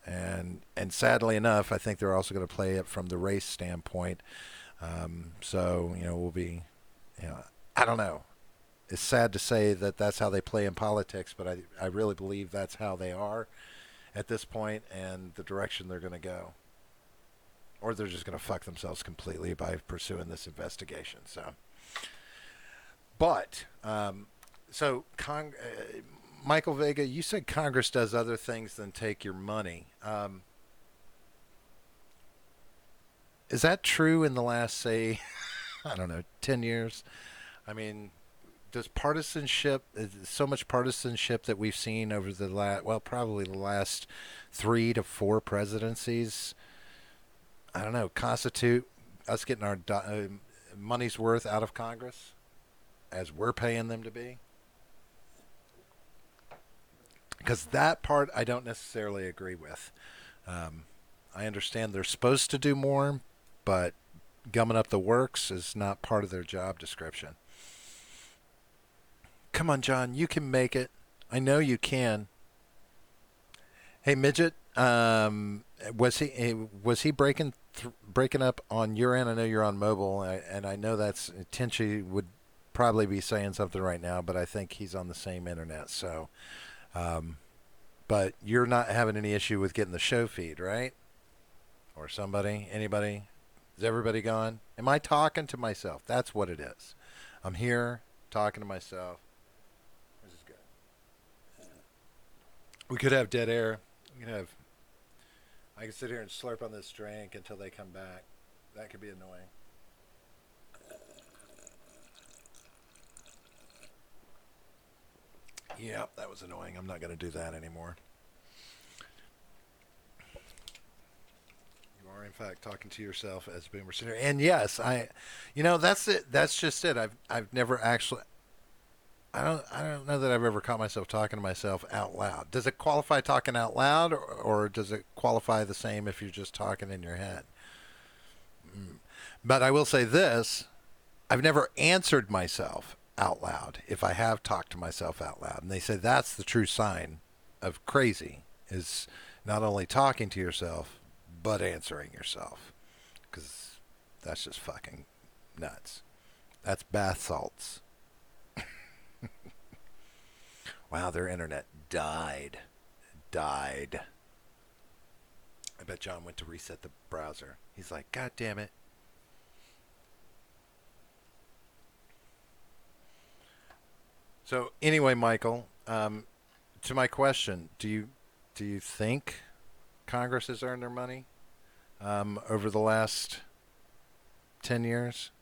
And sadly enough, I think they're also going to play it from the race standpoint. So we'll be, I don't know. It's sad to say that that's how they play in politics, but I really believe that's how they are at this point and the direction they're going to go. Or they're just going to fuck themselves completely by pursuing this investigation. So, but, Michael Vega, you said Congress does other things than take your money. Is that true in the last, say, I don't know, 10 years? I mean, does so much partisanship that we've seen over probably the last 3 to 4 presidencies, I don't know, constitute us getting our money's worth out of Congress as we're paying them to be? Because that part I don't necessarily agree with. I understand they're supposed to do more, but gumming up the works is not part of their job description. Come on, John, you can make it. I know you can. Hey, Midget, was he breaking up on your end? I know you're on mobile, and I know that's Tinchy would probably be saying something right now, but I think he's on the same internet. So, but you're not having any issue with getting the show feed, right? Or anybody? Is everybody gone? Am I talking to myself? That's what it is. I'm here talking to myself. This is good. We could have dead air. We could have I can sit here and slurp on this drink until they come back. That could be annoying. Yep, that was annoying. I'm not going to do that anymore. You are, in fact, talking to yourself as Boomer Senior. And yes, that's it. That's just it. I've never actually. I don't know that I've ever caught myself talking to myself out loud. Does it qualify talking out loud, or does it qualify the same if you're just talking in your head? But I will say this: I've never answered myself out loud if I have talked to myself out loud. And they say that's the true sign of crazy is not only talking to yourself, but answering yourself. Because that's just fucking nuts. That's bath salts. Wow, their internet died. Died. I bet John went to reset the browser. He's like, God damn it. So anyway, Michael, to my question, do you think Congress has earned their money over the last 10 years?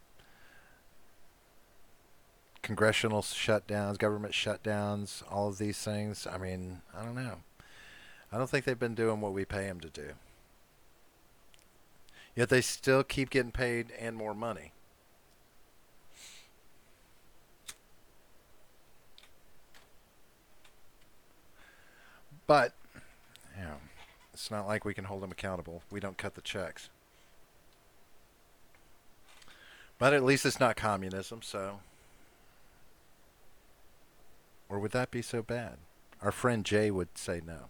Congressional shutdowns, government shutdowns, all of these things. I mean, I don't know. I don't think they've been doing what we pay them to do. Yet they still keep getting paid and more money. But, it's not like we can hold them accountable. We don't cut the checks. But at least it's not communism, so. Or would that be so bad? Our friend Jay would say no.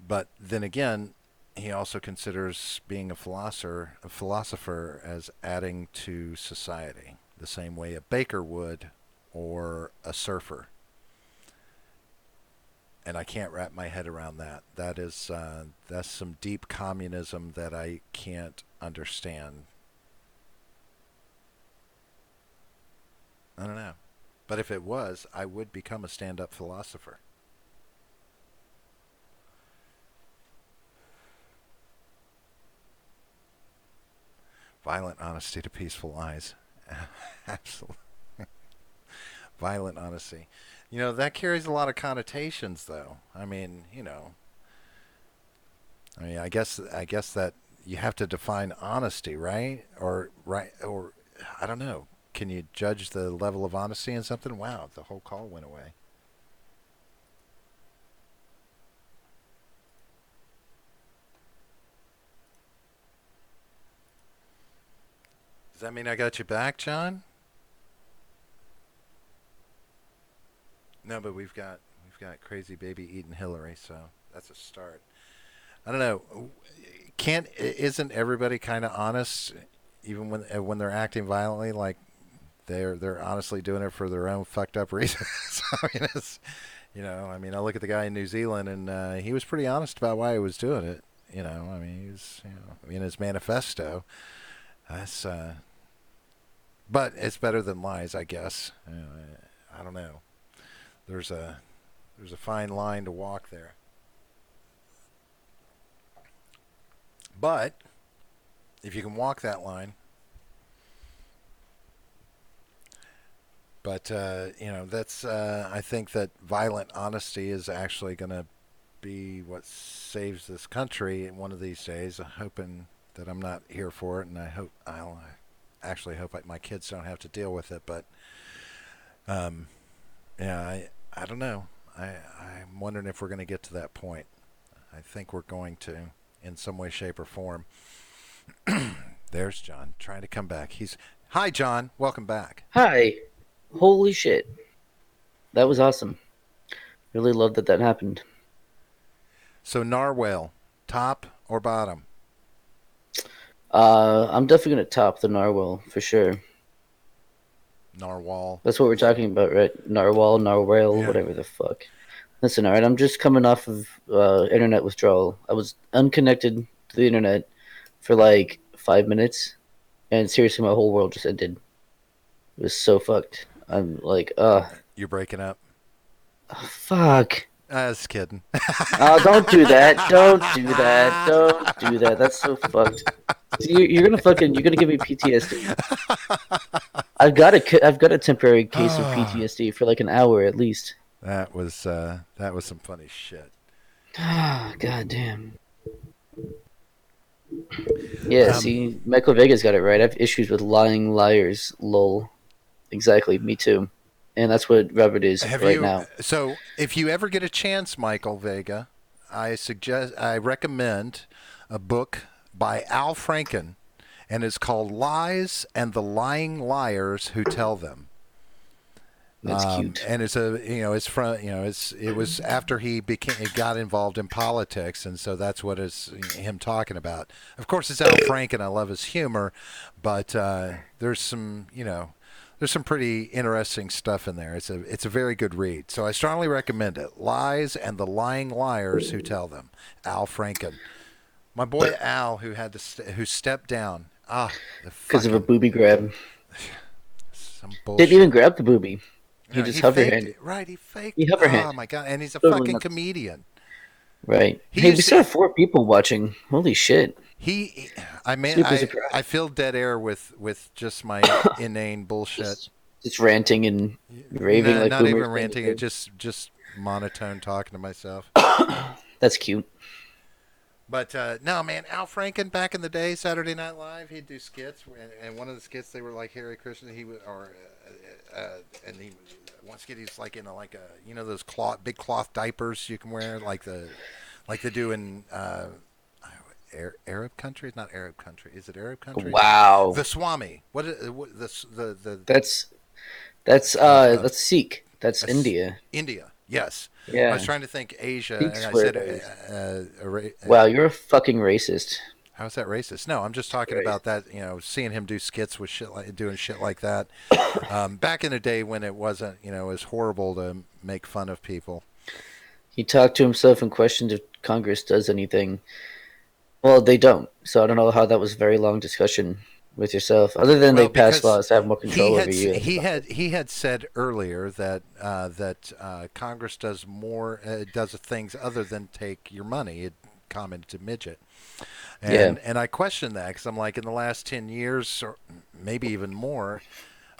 But then again, he also considers being a philosopher as adding to society, the same way a baker would or a surfer. And I can't wrap my head around that. That's some deep communism that I can't understand. I don't know. But if it was, I would become a stand-up philosopher. Violent honesty to peaceful lies. Absolutely. Violent honesty. That carries a lot of connotations, though. I mean, I guess that you have to define honesty, right? Or I don't know. Can you judge the level of honesty in something? Wow, the whole call went away. Does that mean I got you back, John? No, but we've got crazy baby eating Hillary, so that's a start. I don't know. Isn't everybody kind of honest, even when they're acting violently? Like they're honestly doing it for their own fucked up reasons. I mean, I look at the guy in New Zealand, and he was pretty honest about why he was doing it. I mean, he was, in his manifesto. That's, but it's better than lies, I guess. I don't know. There's a fine line to walk there. But if you can walk that line, but that's I think that violent honesty is actually going to be what saves this country one of these days. I'm hoping that I'm not here for it, and I'll actually hope my kids don't have to deal with it. But I don't know. I'm wondering if we're going to get to that point. I think we're going to, in some way, shape, or form. There's John trying to come back. Hi, John. Welcome back. Hi. Holy shit. That was awesome. Really love that happened. So Narwhal, top or bottom? I'm definitely going to top the Narwhal, for sure. Narwhal. That's what we're talking about, right? Narwhal, Yeah. whatever the fuck. Listen, alright, I'm just coming off of internet withdrawal. I was unconnected to the internet for like 5 minutes, and seriously, my whole world just ended. It was so fucked. I'm like, You're breaking up. fuck. I was kidding. Oh, don't do that. Don't do that. Don't do that. That's so fucked. See, you're gonna give me PTSD. I've got a temporary case of PTSD for like an hour at least. That was some funny shit. Ah, god damn. Yeah, Um, see, Michael Vegas got it right. I have issues with lying liars. Lol. Exactly, me too. And that's what Robert is have right you? now. So, if you ever get a chance, Michael Vega, I recommend a book by Al Franken, and it's called "Lies and the Lying Liars Who Tell Them." That's cute. And it's from it was after he got involved in politics, and so that's what is him talking about. Of course, it's Al Franken. I love his humor, but there's some pretty interesting stuff in there. It's a very good read, so I strongly recommend it. Lies and the Lying Liars Who Tell Them. Al Franken, my boy Al, who stepped down. Because of a booby grab. Some bullshit. Didn't even grab the booby. He just hover faked handed. it. Right, he faked. He hover Oh handed. my god, and he's a Totally fucking nuts. comedian. Right. He Hey, we used still to, have 4 people watching. Holy shit. I mean, Super surprised. I feel dead air with just my inane bullshit. Just ranting and raving No, like not boomers even ranting. do. It just monotone talking to myself. That's cute. But no, man, Al Franken back in the day, Saturday Night Live, he'd do skits, and one of the skits they were like Harry Christian. He would, and he one skit he's like in those big cloth diapers you can wear like they do in Arab countries, not Arab country. Is it Arab countries? Wow. The Swami. What the That's Sikh. That's India. India. Yes. I was Yeah. trying to think Asia, Sikhs and I wear said, those. Wow, you're a fucking racist. "How's that racist?" No, I'm just talking Right. about that. Seeing him do skits with doing shit like that. Back in the day when it wasn't, it was horrible to make fun of people. He talked to himself and questioned if Congress does anything. Well, they don't. So I don't know how that was a very long discussion with yourself, other than they Well, pass because laws to have more control over you. he had said earlier that Congress does does things other than take your money. It commented to Midget, and I question that because I'm like, in the last 10 years or maybe even more,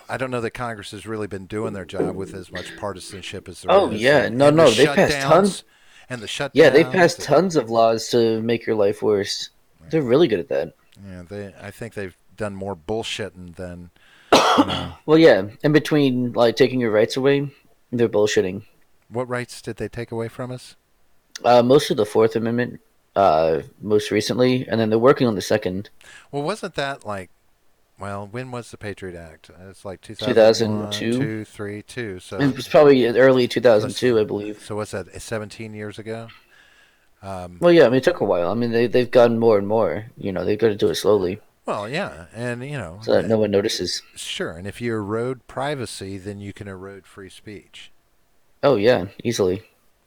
I don't know that Congress has really been doing their job with as much partisanship as there is. Oh yeah, no, And the no, they passed tons. and the shutdowns. Yeah, they passed tons of laws to make your life worse. They're really good at that. Yeah, I think they've done more bullshitting than. Well, yeah, in between like taking your rights away, they're bullshitting. What rights did they take away from us? Most of the Fourth Amendment, most recently, and then they're working on the second. Well, wasn't that like? Well, when was the Patriot Act? It's like 2001, 2002. 2, 3, 2. So It was probably early 2002, I believe. So what's that? 17 years ago. Well, yeah, I mean, it took a while. I mean, they've gotten more and more. They've got to do it slowly Well, yeah, and so that no one notices. sure. And if you erode privacy, then you can erode free speech. Oh yeah, easily.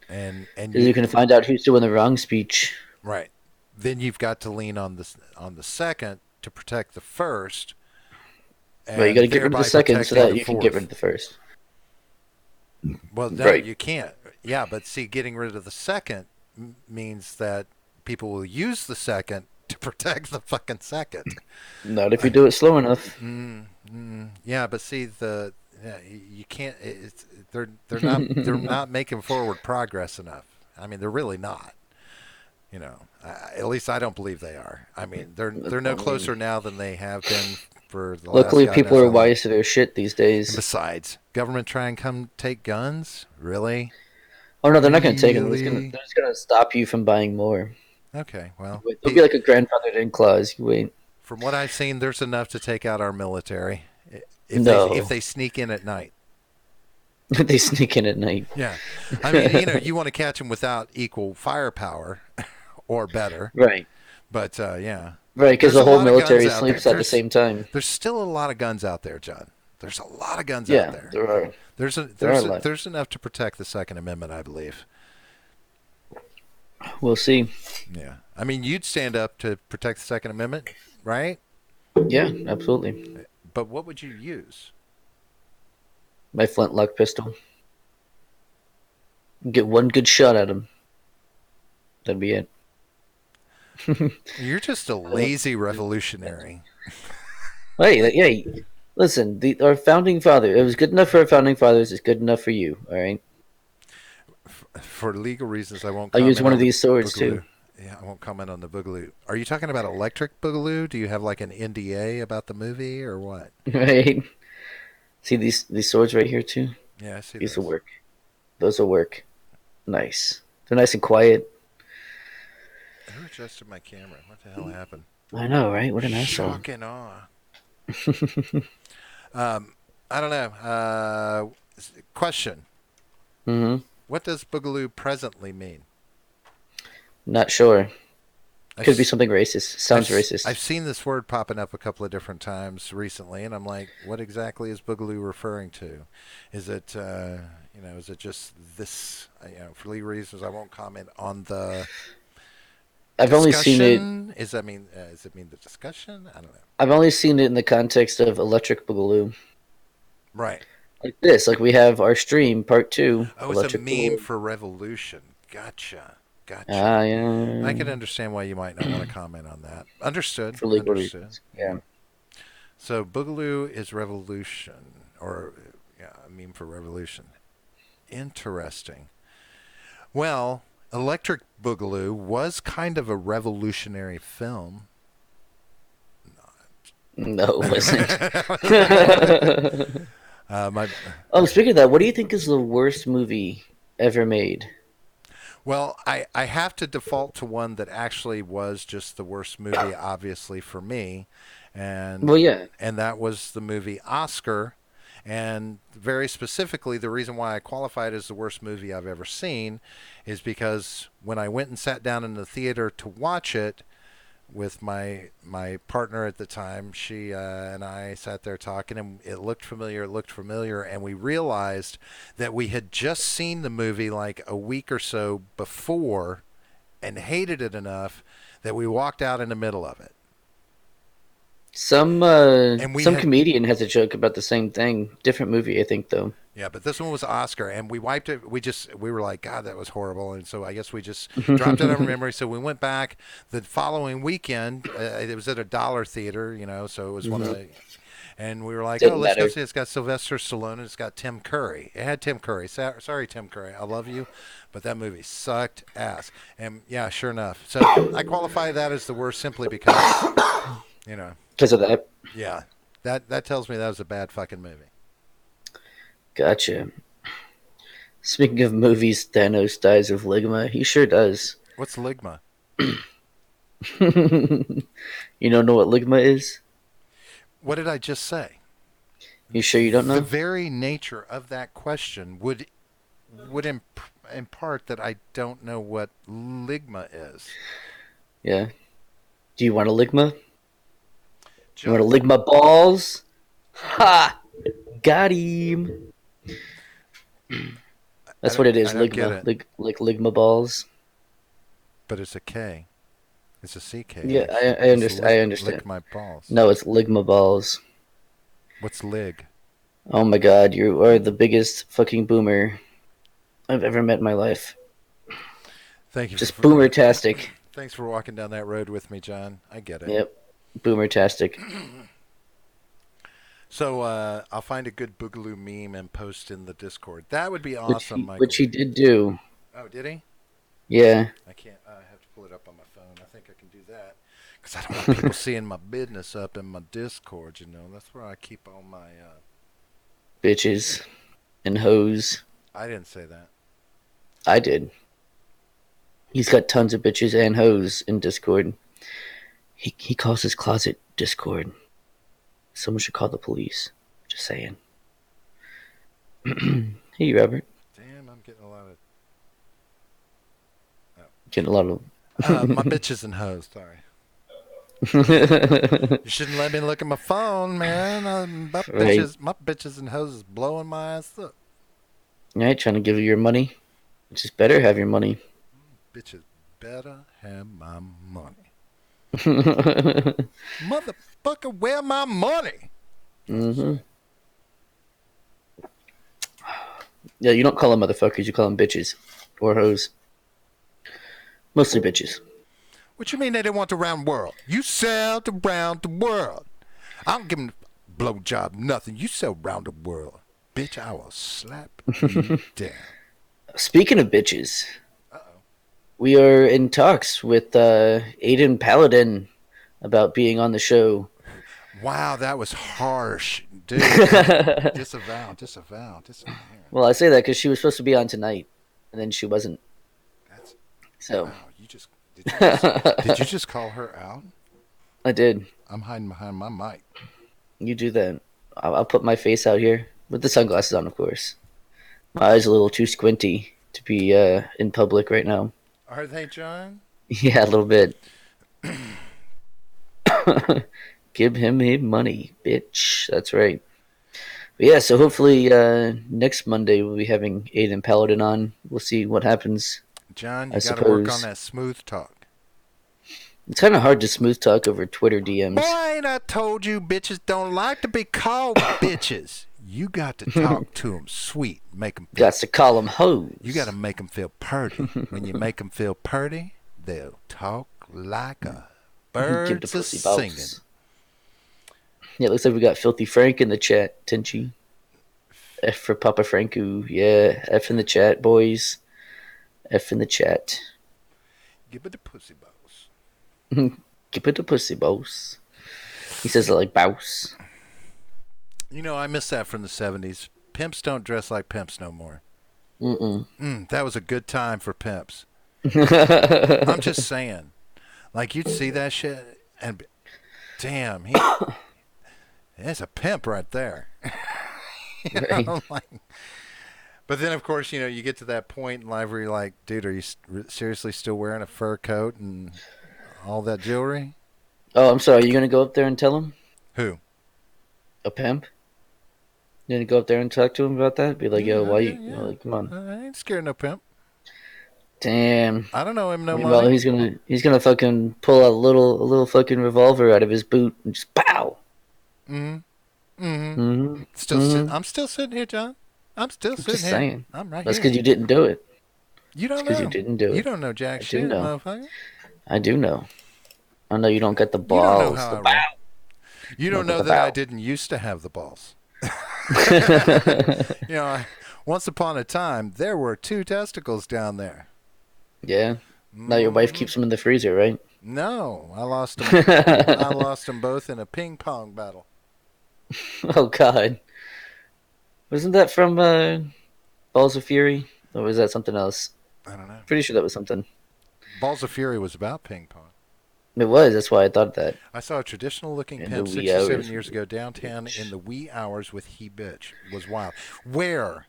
And You can find out who's doing the wrong speech. right. Then you've got to lean on the second to protect the first. Well, you got to get rid of the second so that you can get rid of the first. Well, no, Right. you can't. Yeah, but see, getting rid of the second means that people will use the second to protect the fucking second. Not if you do it slow enough. Yeah, but see, you can't. They're not making forward progress enough. I mean, they're really not. At least I don't believe they are. I mean, they're no closer now than they have been for the Luckily, last. people are wise to their shit these days. And besides, government try and come take guns? Really? Oh no, they're not going to take them. Really? They're just going to stop you from buying more. Okay, well, It'll be like a grandfathered in clause. You wait. from what I've seen, there's enough to take out our military if they sneak in at night. They sneak in at night. Yeah, I mean, you want to catch them without equal firepower, or better. Right. But yeah, Right, because There's the a whole lot of military guns out sleeps there. at the same time. There's still a lot of guns out there, John. There's a lot of guns Yeah, out there. there are. There's enough to protect the Second Amendment, I believe. We'll see. Yeah, I mean, you'd stand up to protect the Second Amendment, right? Yeah, absolutely. But what would you use? My flintlock pistol. Get one good shot at him. That'd be it. You're just a lazy revolutionary. Hey, listen, our founding father. It was good enough for our founding fathers. It's good enough for you. All right. For legal reasons, I won't I'll use comment one on of the these swords Boogaloo. too. Yeah, I won't comment on the Boogaloo. Are you talking about electric Boogaloo? Do you have like an NDA about the movie or what? Right. See these swords right here too. Yeah, I see These will those. work. Those will work. Nice. They're nice and quiet. Who adjusted my camera? What the hell happened? I know, right? What an asshole. Shock and awe. I don't know. Question. Mm-hmm. What does Boogaloo presently mean? Not sure. I've Could be s- something racist. Sounds racist. I've seen this word popping up a couple of different times recently, and I'm like, what exactly is Boogaloo referring to? Is it, is it just this? For legal reasons, I won't comment on the I've only seen it. discussion. Does it mean the discussion? I don't know. I've only seen it in the context of Electric Boogaloo. Right. Like this. Like we have our stream part 2. Oh, it's a Electric meme Boogaloo. for revolution. Gotcha. Ah, Gotcha. I yeah. can understand why you might not want to comment on that. Understood. For legal Understood. reasons. Yeah. So Boogaloo is revolution, or yeah, a meme for revolution. Interesting. Well, Electric Boogaloo was kind of a revolutionary film. No, it wasn't. My Oh, speaking of that, what do you think is the worst movie ever made? Well, I have to default to one that actually was just the worst movie, obviously, for me. And Well, yeah. and that was the movie Oscar. And very specifically, the reason why I qualified as the worst movie I've ever seen is because when I went and sat down in the theater to watch it with my partner at the time, she and I sat there talking, and it looked familiar, and we realized that we had just seen the movie like a week or so before and hated it enough that we walked out in the middle of it. Some And we some had comedian has a joke about the same thing. Different movie, I think, though. Yeah, but this one was Oscar, and we wiped it. We were like, God, that was horrible, and so I guess we just dropped it out of memory. So we went back the following weekend. It was at a dollar theater, so it was one of the. And we were like, oh, Didn't let's go matter. see. It's got Sylvester Stallone and it's got Tim Curry. It had Tim Curry. Sorry, Tim Curry. I love you, but that movie sucked ass. And yeah, sure enough. So I qualify that as the worst simply because, you know, Because of that. yeah, that tells me that was a bad fucking movie. Gotcha. Speaking of movies, Thanos dies of ligma. He sure does. What's Ligma? You don't know what ligma is? What did I just say? You sure you don't The know? very nature of that question would impart that I don't know what ligma is. Yeah. Do you want a ligma? You want Just, a ligma balls? Ha! Got him. That's what it is, I don't get ligma. it, Like ligma balls. but it's a K. It's a CK. Yeah, I It's understand. I lick understand. my balls. No, it's ligma balls. What's lig? Oh my god, you are the biggest fucking boomer I've ever met in my life. Thank you Just for boomer-tastic. thanks for walking down that road with me, John. I get it. Yep, boomer-tastic. So I'll find a good Boogaloo meme and post in the Discord. That would be Which awesome, he, Michael. which he did do. Oh, did he? Yeah. I can't. I have to pull it up on my phone. I think I can do that because I don't want people seeing my business up in my Discord. That's where I keep all my. Bitches and hoes. I didn't say that. I did. He's got tons of bitches and hoes in Discord. He calls his closet Discord. Someone should call the police. Just saying. Hey, Robert. Damn, I'm getting a lot of. Getting a lot of. My bitches and hoes. Sorry. You shouldn't let me look at my phone, man. Right. My bitches and hoes is blowing my ass up. Right, trying to give you your money. Just better have your money. Bitches better have my money. Mm-hmm. Motherfucker, where my money? Yeah, you don't call them motherfuckers. You call them bitches or hoes. Mostly bitches. What you mean they didn't want the round world? You sailed around the world. I don't give them blowjob nothing. You sail around the world. Bitch, I will slap you down. Speaking of bitches, we are in talks with Aiden Paladin about being on the show. Wow, that was harsh. Dude, disavow. Well, I say that because she was supposed to be on tonight, and then she wasn't. That's So wow. Did you just call her out? I did. I'm hiding behind my mic. You do that. I'll put my face out here with the sunglasses on, of course. My eyes are a little too squinty to be in public right now. Are they, John? Yeah, a little bit. Give him money, bitch. That's right. But yeah, so hopefully next Monday we'll be having Aiden Paladin on. We'll see what happens. John, you got to work on that smooth talk. It's kind of hard to smooth talk over Twitter DMs. Boy, ain't I told you bitches don't like to be called bitches. You got to talk to them sweet. Make them feel. Got to call them hoes. You got to make them feel purty. When you make them feel purty, they'll talk like a bird singing. Yeah, it looks like we got Filthy Frank in the chat, Tinchi. F for Papa Franku. Yeah, F in the chat, boys. F in the chat. Give it the pussy bows. Give it the pussy bows. He says it like bouse. You know, I miss that from the 70s. Pimps don't dress like pimps no more. That was a good time for pimps. I'm just saying. Like, you'd see that shit and damn, it's a pimp right there. Right. But then, of course, you know, you get to that point in life where you're like, dude, are you seriously still wearing a fur coat and all that jewelry? Oh, I'm sorry. You going to go up there and tell him? Who? A pimp? You going to go up there and talk to him about that? Be like, yo, why you? Yeah. Like, come on. I ain't scared of no pimp. Damn. I don't know him no Well, money. he's gonna fucking pull out a little fucking revolver out of his boot and just pow. I'm still sitting here, John. I'm still sitting Just here. saying. I'm right That's here. because you didn't do it. You don't know. Because you didn't do it. You don't know jack shit, motherfucker. I do know. I know you don't get the balls. You don't know how I roll. You don't know that I didn't used to have the balls. You know, once upon a time, there were 2 testicles down there. Yeah. Now your wife keeps them in the freezer, right? No, I lost them. I lost them both in a ping pong battle. Oh God. Wasn't that from Balls of Fury? Or was that something else? I don't know. Pretty sure that was something. Balls of Fury was about ping pong. It was. That's why I thought that. I saw a traditional-looking In pimp the wee 67 hours years with ago he downtown bitch. in the wee hours with he bitch. It was wild. Where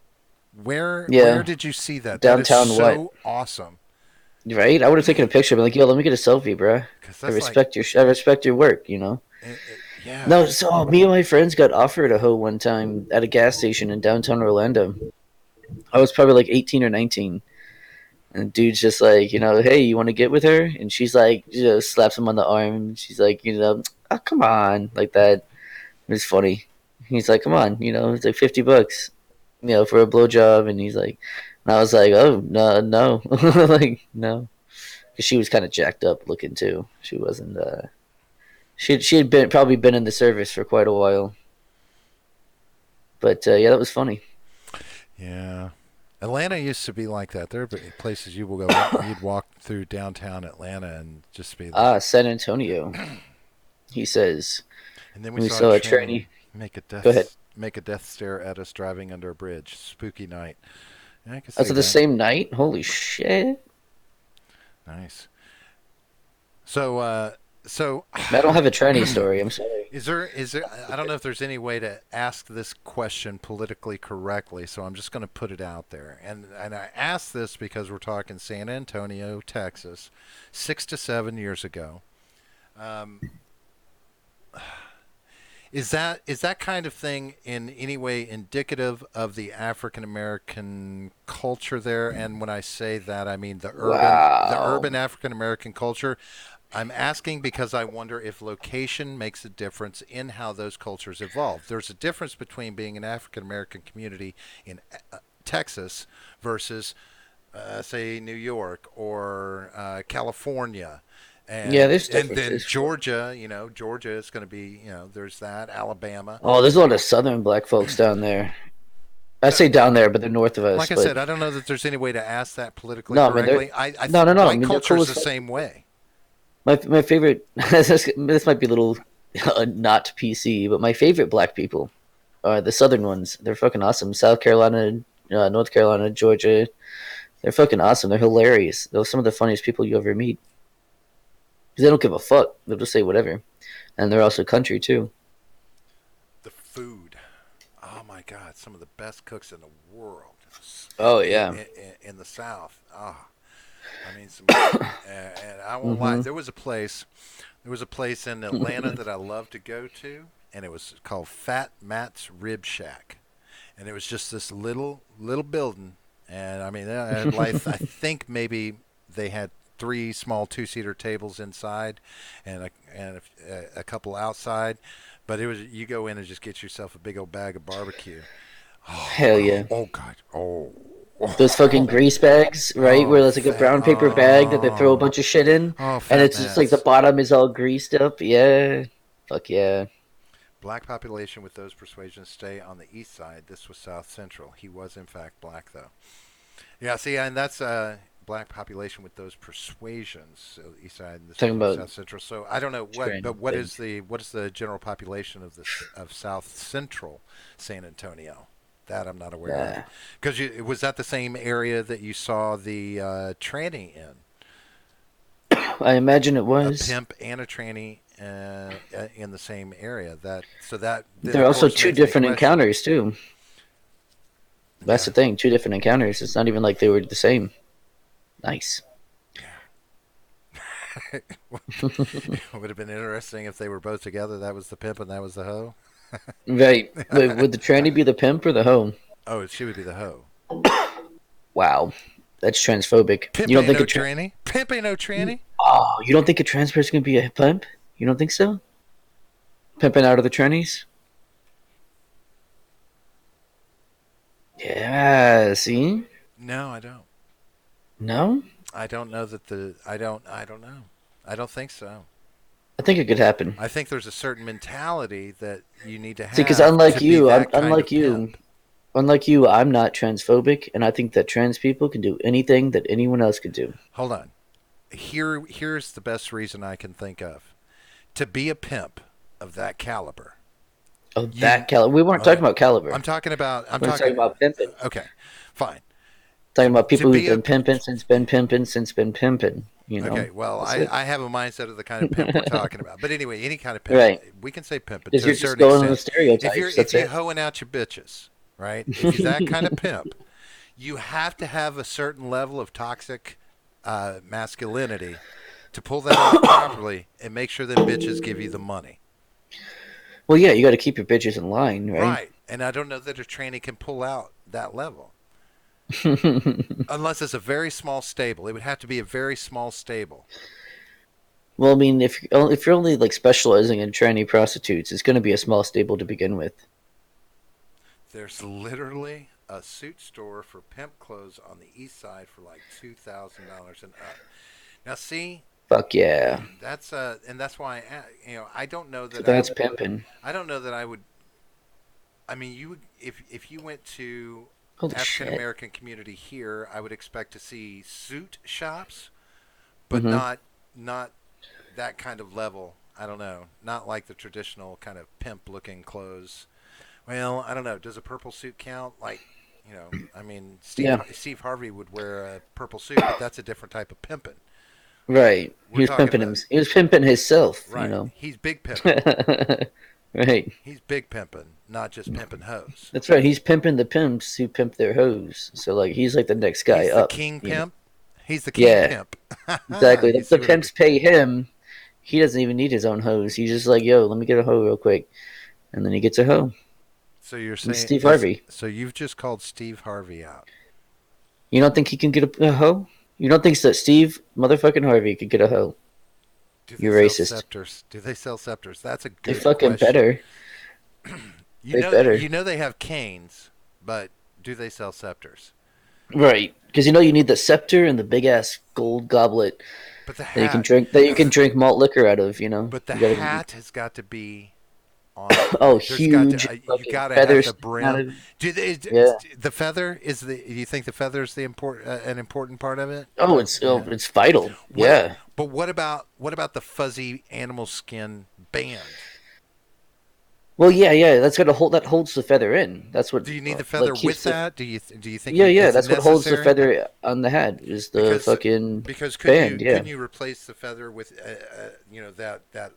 Yeah. where did you see that? Downtown that is so awesome. Right? I would have taken a picture. Been like, yo, let me get a selfie, bro. I respect your work. You know. Yeah. No, so me and my friends got offered a hoe one time at a gas station in downtown Orlando. I was probably like 18 or 19. And dude's just like, you know, hey, you want to get with her? And she's like, you know, slaps him on the arm. She's like, you know, oh, come on, like that. It was funny. He's like, come on, you know, it's like $50, you know, for a blowjob. And he's like, and I was like, oh, no. Like, no. Because she was kind of jacked up looking too. She wasn't, she had probably been in the service for quite a while. But yeah, that was funny. Yeah. Atlanta used to be like that. There are places you will go. You'd walk through downtown Atlanta and just be like, San Antonio. He says. and then we saw a a tranny. make a death Go ahead. make a death stare at us driving under a bridge. Spooky night. Yeah, I can see That's the that. same night? Holy shit. Nice. So I don't have a tranny story. I'm sorry. Is there? I don't know if there's any way to ask this question politically correctly, so I'm just going to put it out there. And I ask this because we're talking San Antonio, Texas, 6 to 7 years ago. Is that kind of thing in any way indicative of the African American culture there? And when I say that, I mean the urban African American culture. I'm asking because I wonder if location makes a difference in how those cultures evolve. There's a difference between being an African American community in Texas versus, say, New York or California. Yeah, there's And then differences. Georgia, Georgia is going to be, there's that. Alabama. Oh, there's a lot of southern black folks down there. I So, say down there, but they're north of us. like I But said, I don't know that there's any way to ask that politically no, I mean they're correctly. I no. I white mean they're culture cool is as the fuck. same way. My favorite. This might be a little not PC, but my favorite black people are the southern ones. They're fucking awesome. South Carolina, North Carolina, Georgia. They're fucking awesome. They're hilarious. They're some of the funniest people you ever meet. 'Cause they don't give a fuck. They'll just say whatever, and they're also country too. The food. Oh my God, some of the best cooks in the world. Oh yeah. In the South. Ah, I mean, and I won't lie. Hmm. There was a place. There was a place in Atlanta that I loved to go to, and it was called Fat Matt's Rib Shack, and it was just this little building, and I mean, they had like I think maybe they had three small two-seater tables inside, and a couple outside, but it was you go in and just get yourself a big old bag of barbecue. Hell yeah. Oh God! Oh, Those fucking grease bags, right? oh, Where there's like a fat! brown paper bag that they throw a bunch of shit in, and Fat it's just like the Mats. bottom is all greased up. Yeah. Fuck yeah. Black population with those persuasions stay on the east side. This was South Central. He was in fact black though. Yeah, see, and that's black population with those persuasions. So east side, and this Talking was about South Central. So I don't know but trend things. what is the general population of South Central San Antonio? That I'm not aware of. Yeah. Because was that the same area that you saw the tranny in? I imagine it A was. pimp and a tranny in the same area. That then There are of also course two makes me different question. encounters too. That's Yeah, the thing. Two different encounters. It's not even like they were the same. Nice. yeah. It would have been interesting if they were both together. That was the pimp and that was the hoe. Right. Wait, would the tranny be the pimp or the hoe? Oh, she would be the hoe. Wow. That's transphobic. Pimp You don't ain't think no a tranny. Pimp ain't no tranny. oh, you don't think a trans person can be a pimp? You don't think so? Pimping out of the trannies? Yeah, see? No, I don't. No? I don't know that the. I don't know. I don't think so. I think it could happen. I think there's a certain mentality that you need to See, because have to be that kind of pimp. unlike you, I'm not transphobic, and I think that trans people can do anything that anyone else could do. Hold on. Here's the best reason I can think of. To be a pimp of that caliber. Oh, You that caliber. We weren't talking okay. about caliber. I'm talking about I'm We we're talking talking about pimping. okay. Fine. Talking about To people who've be a been pimping since been pimping since been pimping. You know, okay, well, that's it. I have a mindset of the kind of pimp we're talking about. But anyway, any kind of pimp. Right. We can say pimping Because to a you're just certain going on the extent. stereotypes. If That's you it. hoeing out your bitches, right? If you're that kind of pimp, you have to have a certain level of toxic masculinity to pull that off properly and make sure that bitches give you the money. Well, yeah, you got to keep your bitches in line, right? Right. And I don't know that a tranny can pull out that level. Unless it's a very small stable. It would have to be a very small stable. Well, I mean, if you're only like specializing in tranny prostitutes, it's going to be a small stable to begin with. There's literally a suit store for pimp clothes on the east side for like $2,000 and up. Now, see, Fuck yeah. that's and that's why I don't know So that that's pimping. I don't know that I would. I mean, you would if you went to Holy African shit. American community here, I would expect to see suit shops, but Hmm. not that kind of level. I don't know, not like the traditional kind of pimp looking clothes. Well, I don't know. Does a purple suit count? Like, I mean, Yeah. Steve Harvey would wear a purple suit, but that's a different type of pimping. Right. We're He was talking pimping about him. He was pimping himself. You right. know. He's big pimping. Right. He's big pimping, not just pimping hoes. That's right. He's pimping the pimps who pimp their hoes. So like he's like the next guy He's the up. king You know. pimp. He's the king Yeah. pimp. Exactly. You The see what I mean? pimps pay him. He doesn't even need his own hose. He's just like, yo, let me get a hoe real quick, and then he gets a hoe. So you're And saying Steve Harvey. so you've just called Steve Harvey out. You don't think he can get a hoe? You don't think that Steve motherfucking Harvey could get a hoe? Do they You're sell racist. scepters? Do they sell scepters? That's a They good fucking question. better. They better. You know they have canes, but do they sell scepters? Right, because you need the scepter and the big ass gold goblet But the that you can hat, drink malt liquor out of. but the You gotta, hat has got to be on oh, point. There's got huge to you fucking got to have feathers the out brim. of it. Do they, Yeah. the feather is the? Do you think the feather is the an important part of it? Oh, Yeah. it's vital. What? Yeah. But what about the fuzzy animal skin band? Well, yeah. That holds the feather in. That's what Do you need the feather like keeps with the. that? Do you think Yeah. is it That's what holds the necessary? feather on the hat is the Because fucking couldn't band. Yeah. you replace the feather with that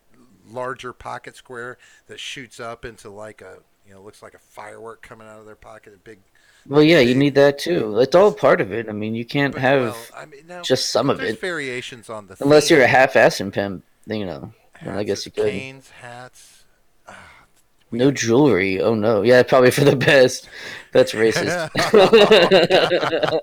larger pocket square that shoots up into like a looks like a firework coming out of their pocket, a big Well, yeah, you big need that too. It's all part of it. I mean, you can't but well, have I mean now just some of there's it variations on the unless you're a theme. half-ass and pimp. Then I Hats, guess is you could. canes, hats. We No got jewelry. Oh no. Yeah, probably for the best. That's racist. oh God!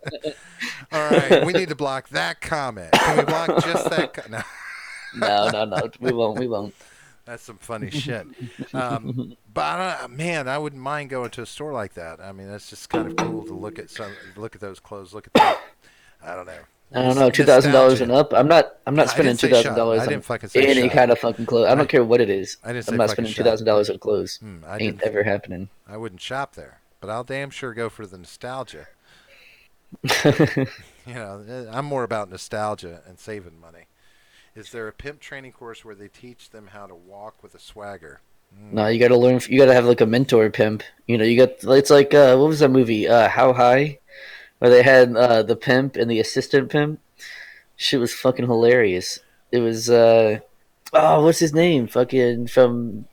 All right, we need to block that comment. Can we block just that? No. No. We won't. We won't. That's some funny shit. But man, I wouldn't mind going to a store like that. I mean, that's just kind of cool to look at those clothes, look at that. I don't know. I don't know. $2,000 and up. I'm not I spending didn't say $2,000 I didn't on fucking say any shop. kind of fucking clothes. I don't care what it is. I didn't say I'm not fucking spending shop. $2,000 on clothes. I Ain't didn't. ever happening. I wouldn't shop there, but I'll damn sure go for the nostalgia. I'm more about nostalgia and saving money. Is there a pimp training course where they teach them how to walk with a swagger? No, you gotta learn. You gotta have like a mentor pimp. You got. It's like what was that movie? How High, where they had the pimp and the assistant pimp. Shit was fucking hilarious. It was what's his name? Fucking from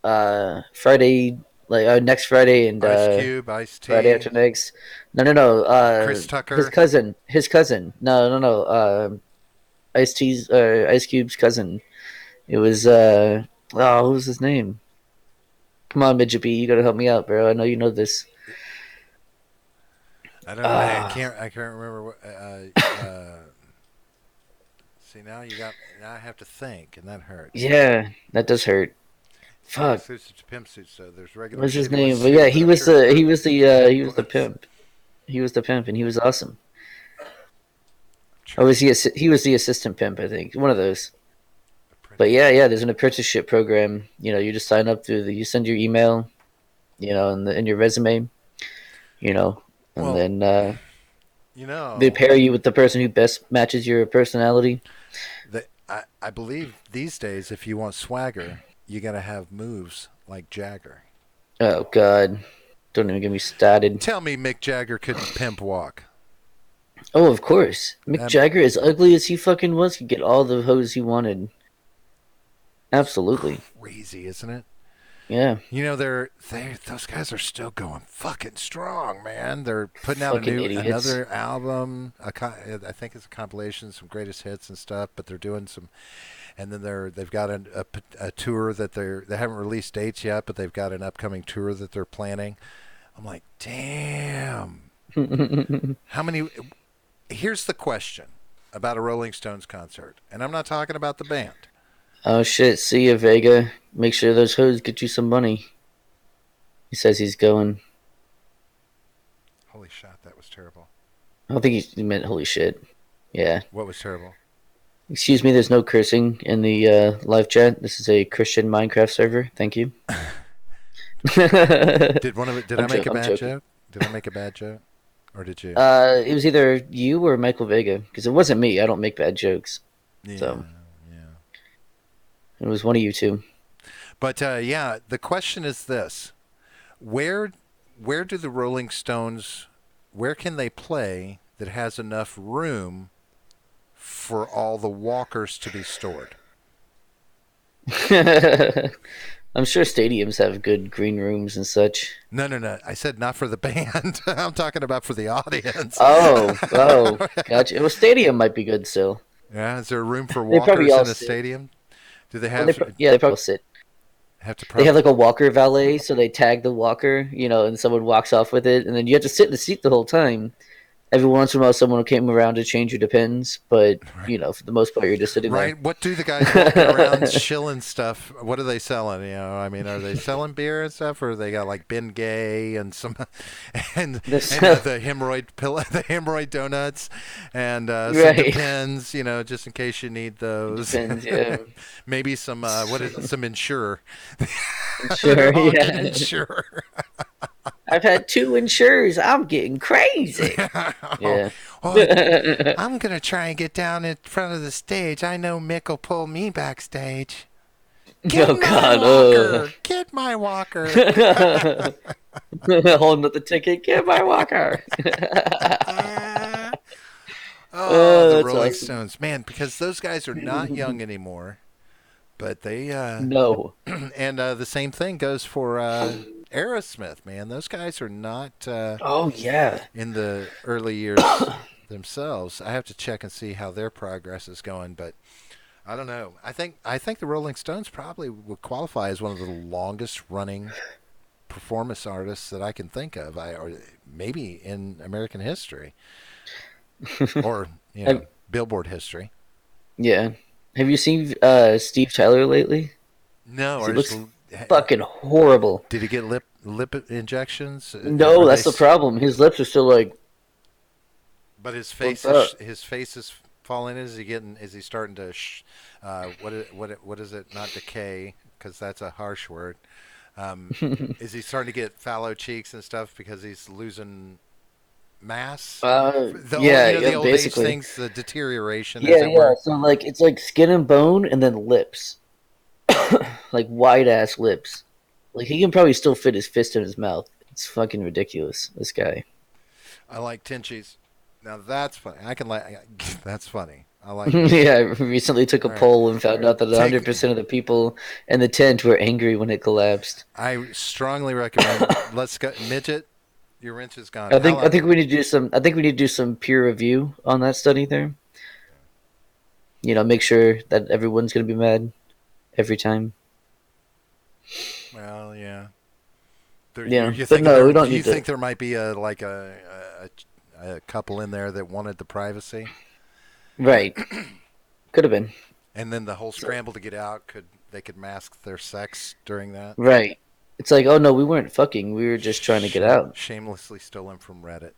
Friday, like next Friday and Ice Cube, Ice Friday T, after next. No. Chris Tucker. His cousin. No. Ice Cube's cousin. It was what was his name? Come on, Midget B, you gotta help me out, bro. I know you know this. I don't know. I can't remember what. See now I have to think, and that hurts. Yeah, that does hurt. Fuck. Suits to pimp suits. So there's regular. What's his shitty name? ones But too, yeah, but he I'm was sure the he was the Bloods. pimp. He was the pimp, and he was awesome. Or was he? He was the assistant pimp, I think. One of those. But yeah. There's an apprenticeship program. You just sign up you send your email, and your resume, and then they pair you with the person who best matches your personality. I believe these days, if you want swagger, you got to have moves like Jagger. Oh God, don't even get me started. Tell me Mick Jagger couldn't pimp walk. Oh, of course. Mick Jagger, as ugly as he fucking was, could get all the hoes he wanted. Absolutely. Crazy, isn't it? Yeah. Those guys are still going fucking strong, man. They're putting out another album. I think it's a compilation, some greatest hits and stuff. But they're doing some, and then they've got a tour that they haven't released dates yet, but they've got an upcoming tour that they're planning. I'm like, damn. How many? Here's the question about a Rolling Stones concert, and I'm not talking about the band. Oh shit, see ya, Vega. Make sure those hoes get you some money. He says he's going. Holy shit, that was terrible. I don't think he meant holy shit. Yeah. What was terrible? Excuse me, there's no cursing in the live chat. This is a Christian Minecraft server. Thank you. Did I make a bad joke? Did I make a bad joke? Or did you? It was either you or Michael Vega, because it wasn't me. I don't make bad jokes. Yeah, so. Yeah. It was one of you two. But the question is this: where do the Rolling Stones? Where can they play that has enough room for all the walkers to be stored? I'm sure stadiums have good green rooms and such. No. I said not for the band. I'm talking about for the audience. Oh, gotcha. Well, stadium might be good still. Yeah, is there room for walkers in a stadium? Do they have? Well, they probably sit. They have like a walker valet, so they tag the walker, and someone walks off with it, and then you have to sit in the seat the whole time, every once in a while someone came around to change your Depends, but for the most part you're just sitting Right. there. What do the guys walking around shilling stuff? What are they selling? I mean, are they selling beer and stuff, or they got like Ben Gay and some and the hemorrhoid pillow, the hemorrhoid donuts, and some Right. Depends, just in case you need those. Depends, yeah. Maybe some some Insure. Sure, They're all yeah. good Insure. I've had 2 insures. I'm getting crazy. Yeah. I'm gonna try and get down in front of the stage. I know Mick will pull me backstage. Get Oh my God! walker! Get my walker! Holding up the ticket. Get my walker. The That's Rolling awesome. Stones, man, because those guys are not young anymore. But they No. and the same thing goes for Aerosmith, man. Those guys are not Oh yeah. in the early years themselves. I have to check and see how their progress is going, but I don't know. I think the Rolling Stones probably would qualify as one of the longest running performance artists that I can think of, or maybe in American history, or Billboard history. Yeah. Have you seen Steve Tyler lately? No, He looks fucking horrible. Did he get lip injections? No, that's the problem. His lips are still like. But his face is falling. Is he starting to? What is it? Not decay, because that's a harsh word. Is he starting to get fallow cheeks and stuff because he's losing mass? The old basically. age things, the deterioration. Yeah, yeah. So like it's like skin and bone, and then lips, like wide ass lips. Like he can probably still fit his fist in his mouth. It's fucking ridiculous. This guy. I like Tinchies. Now that's funny. That's funny. I like. Yeah, I recently took a poll and found out that 100% of the people in the tent were angry when it collapsed. I strongly recommend. Let's go, midget. Your wrench is gone. I think we need to do some. I think we need to do some peer review on that study there. Make sure that everyone's gonna be mad every time. Well, yeah. But no, we don't. Do you think there might be a couple in there that wanted the privacy? Right. Could have been. And then the whole scramble to get out, they could mask their sex during that? Right. It's like, oh no, we weren't fucking. We were just trying to get out. Shamelessly stolen from Reddit.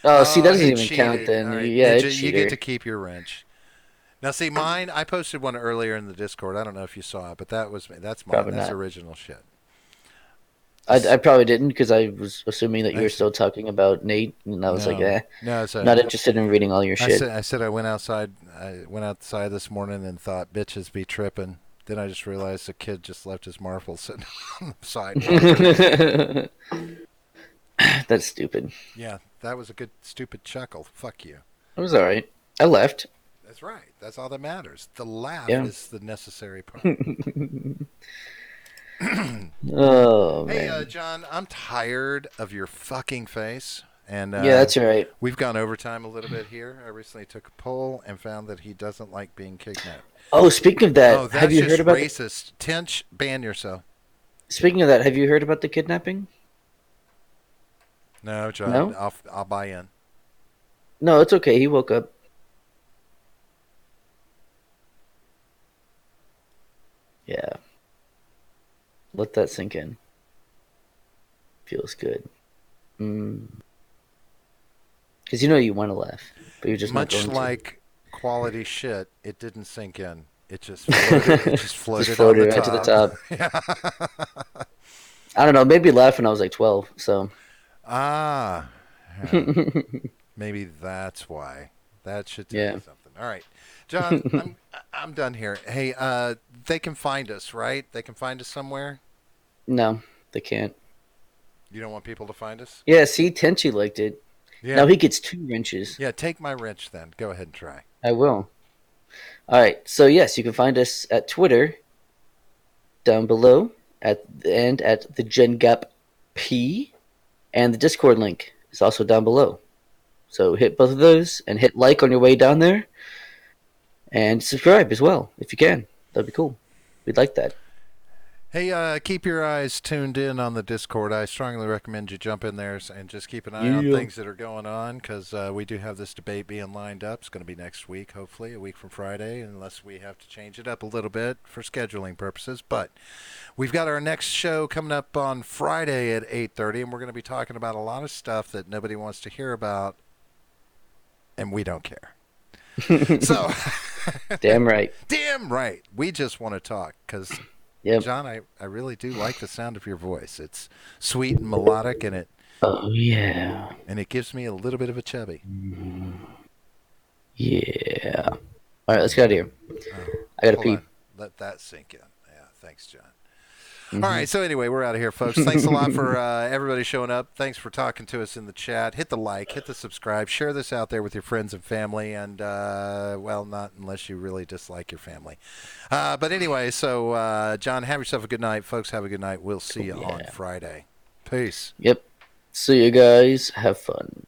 Oh, see, that doesn't even count then. Right. Yeah, you get to keep your wrench. Now, see, mine. I posted one earlier in the Discord. I don't know if you saw it, but that's mine. Probably that's not. original shit. I probably didn't, because I was assuming that you were still talking about Nate, and I was not interested in reading all your shit. I said I went outside. I went outside this morning and thought bitches be tripping. Then I just realized the kid just left his marbles sitting on the sidewalk. That's stupid. Yeah, that was a good stupid chuckle. Fuck you. It was all right. I left. That's right. That's all that matters. The laugh is the necessary part. Oh, man. Hey, John, I'm tired of your fucking face. And yeah, that's right. We've gone overtime a little bit here. I recently took a poll and found that he doesn't like being kidnapped. Oh, speaking of that, have you heard about racist? Tinch, ban yourself. Speaking of that, have you heard about the kidnapping? No, John. No? I'll buy in. No, it's okay. He woke up. Yeah. Let that sink in. Feels good. Because you want to laugh, but you're just much not going like quality shit. It didn't sink in. It just floated. It just floated right to the top. Yeah. I don't know. Maybe laugh when I was like 12. So. Yeah. Maybe that's why. That should tell you something. All right, John. I'm done here. Hey, they can find us, right? They can find us somewhere. No, they can't. You don't want people to find us? Yeah. See, Tenchi liked it. Yeah. Now he gets 2 wrenches. Yeah. Take my wrench then. Go ahead and try. I will. All right. So yes, you can find us at Twitter. Down below at the Gen Gap P, and the Discord link is also down below. So hit both of those and hit like on your way down there, and subscribe as well if you can. That'd be cool. We'd like that. Hey, keep your eyes tuned in on the Discord. I strongly recommend you jump in there and just keep an eye on Yeah. things that are going on because we do have this debate being lined up. It's going to be next week, hopefully, a week from Friday, unless we have to change it up a little bit for scheduling purposes. But we've got our next show coming up on Friday at 8:30, and we're going to be talking about a lot of stuff that nobody wants to hear about, and we don't care. So, Damn right. damn right. We just want to talk because Yep. John, I really do like the sound of your voice. It's sweet and melodic, and Oh yeah. it gives me a little bit of a chubby. Yeah. All right, let's get out of here. I gotta Hold pee. on. Let that sink in. Yeah, thanks, John. All right, so anyway, we're out of here, folks. Thanks a lot for everybody showing up. Thanks for talking to us in the chat. Hit the like, hit the subscribe, share this out there with your friends and family, and, well, not unless you really dislike your family. But anyway, so, John, have yourself a good night. Folks, have a good night. We'll see you on Friday. Peace. Yep. See you guys. Have fun.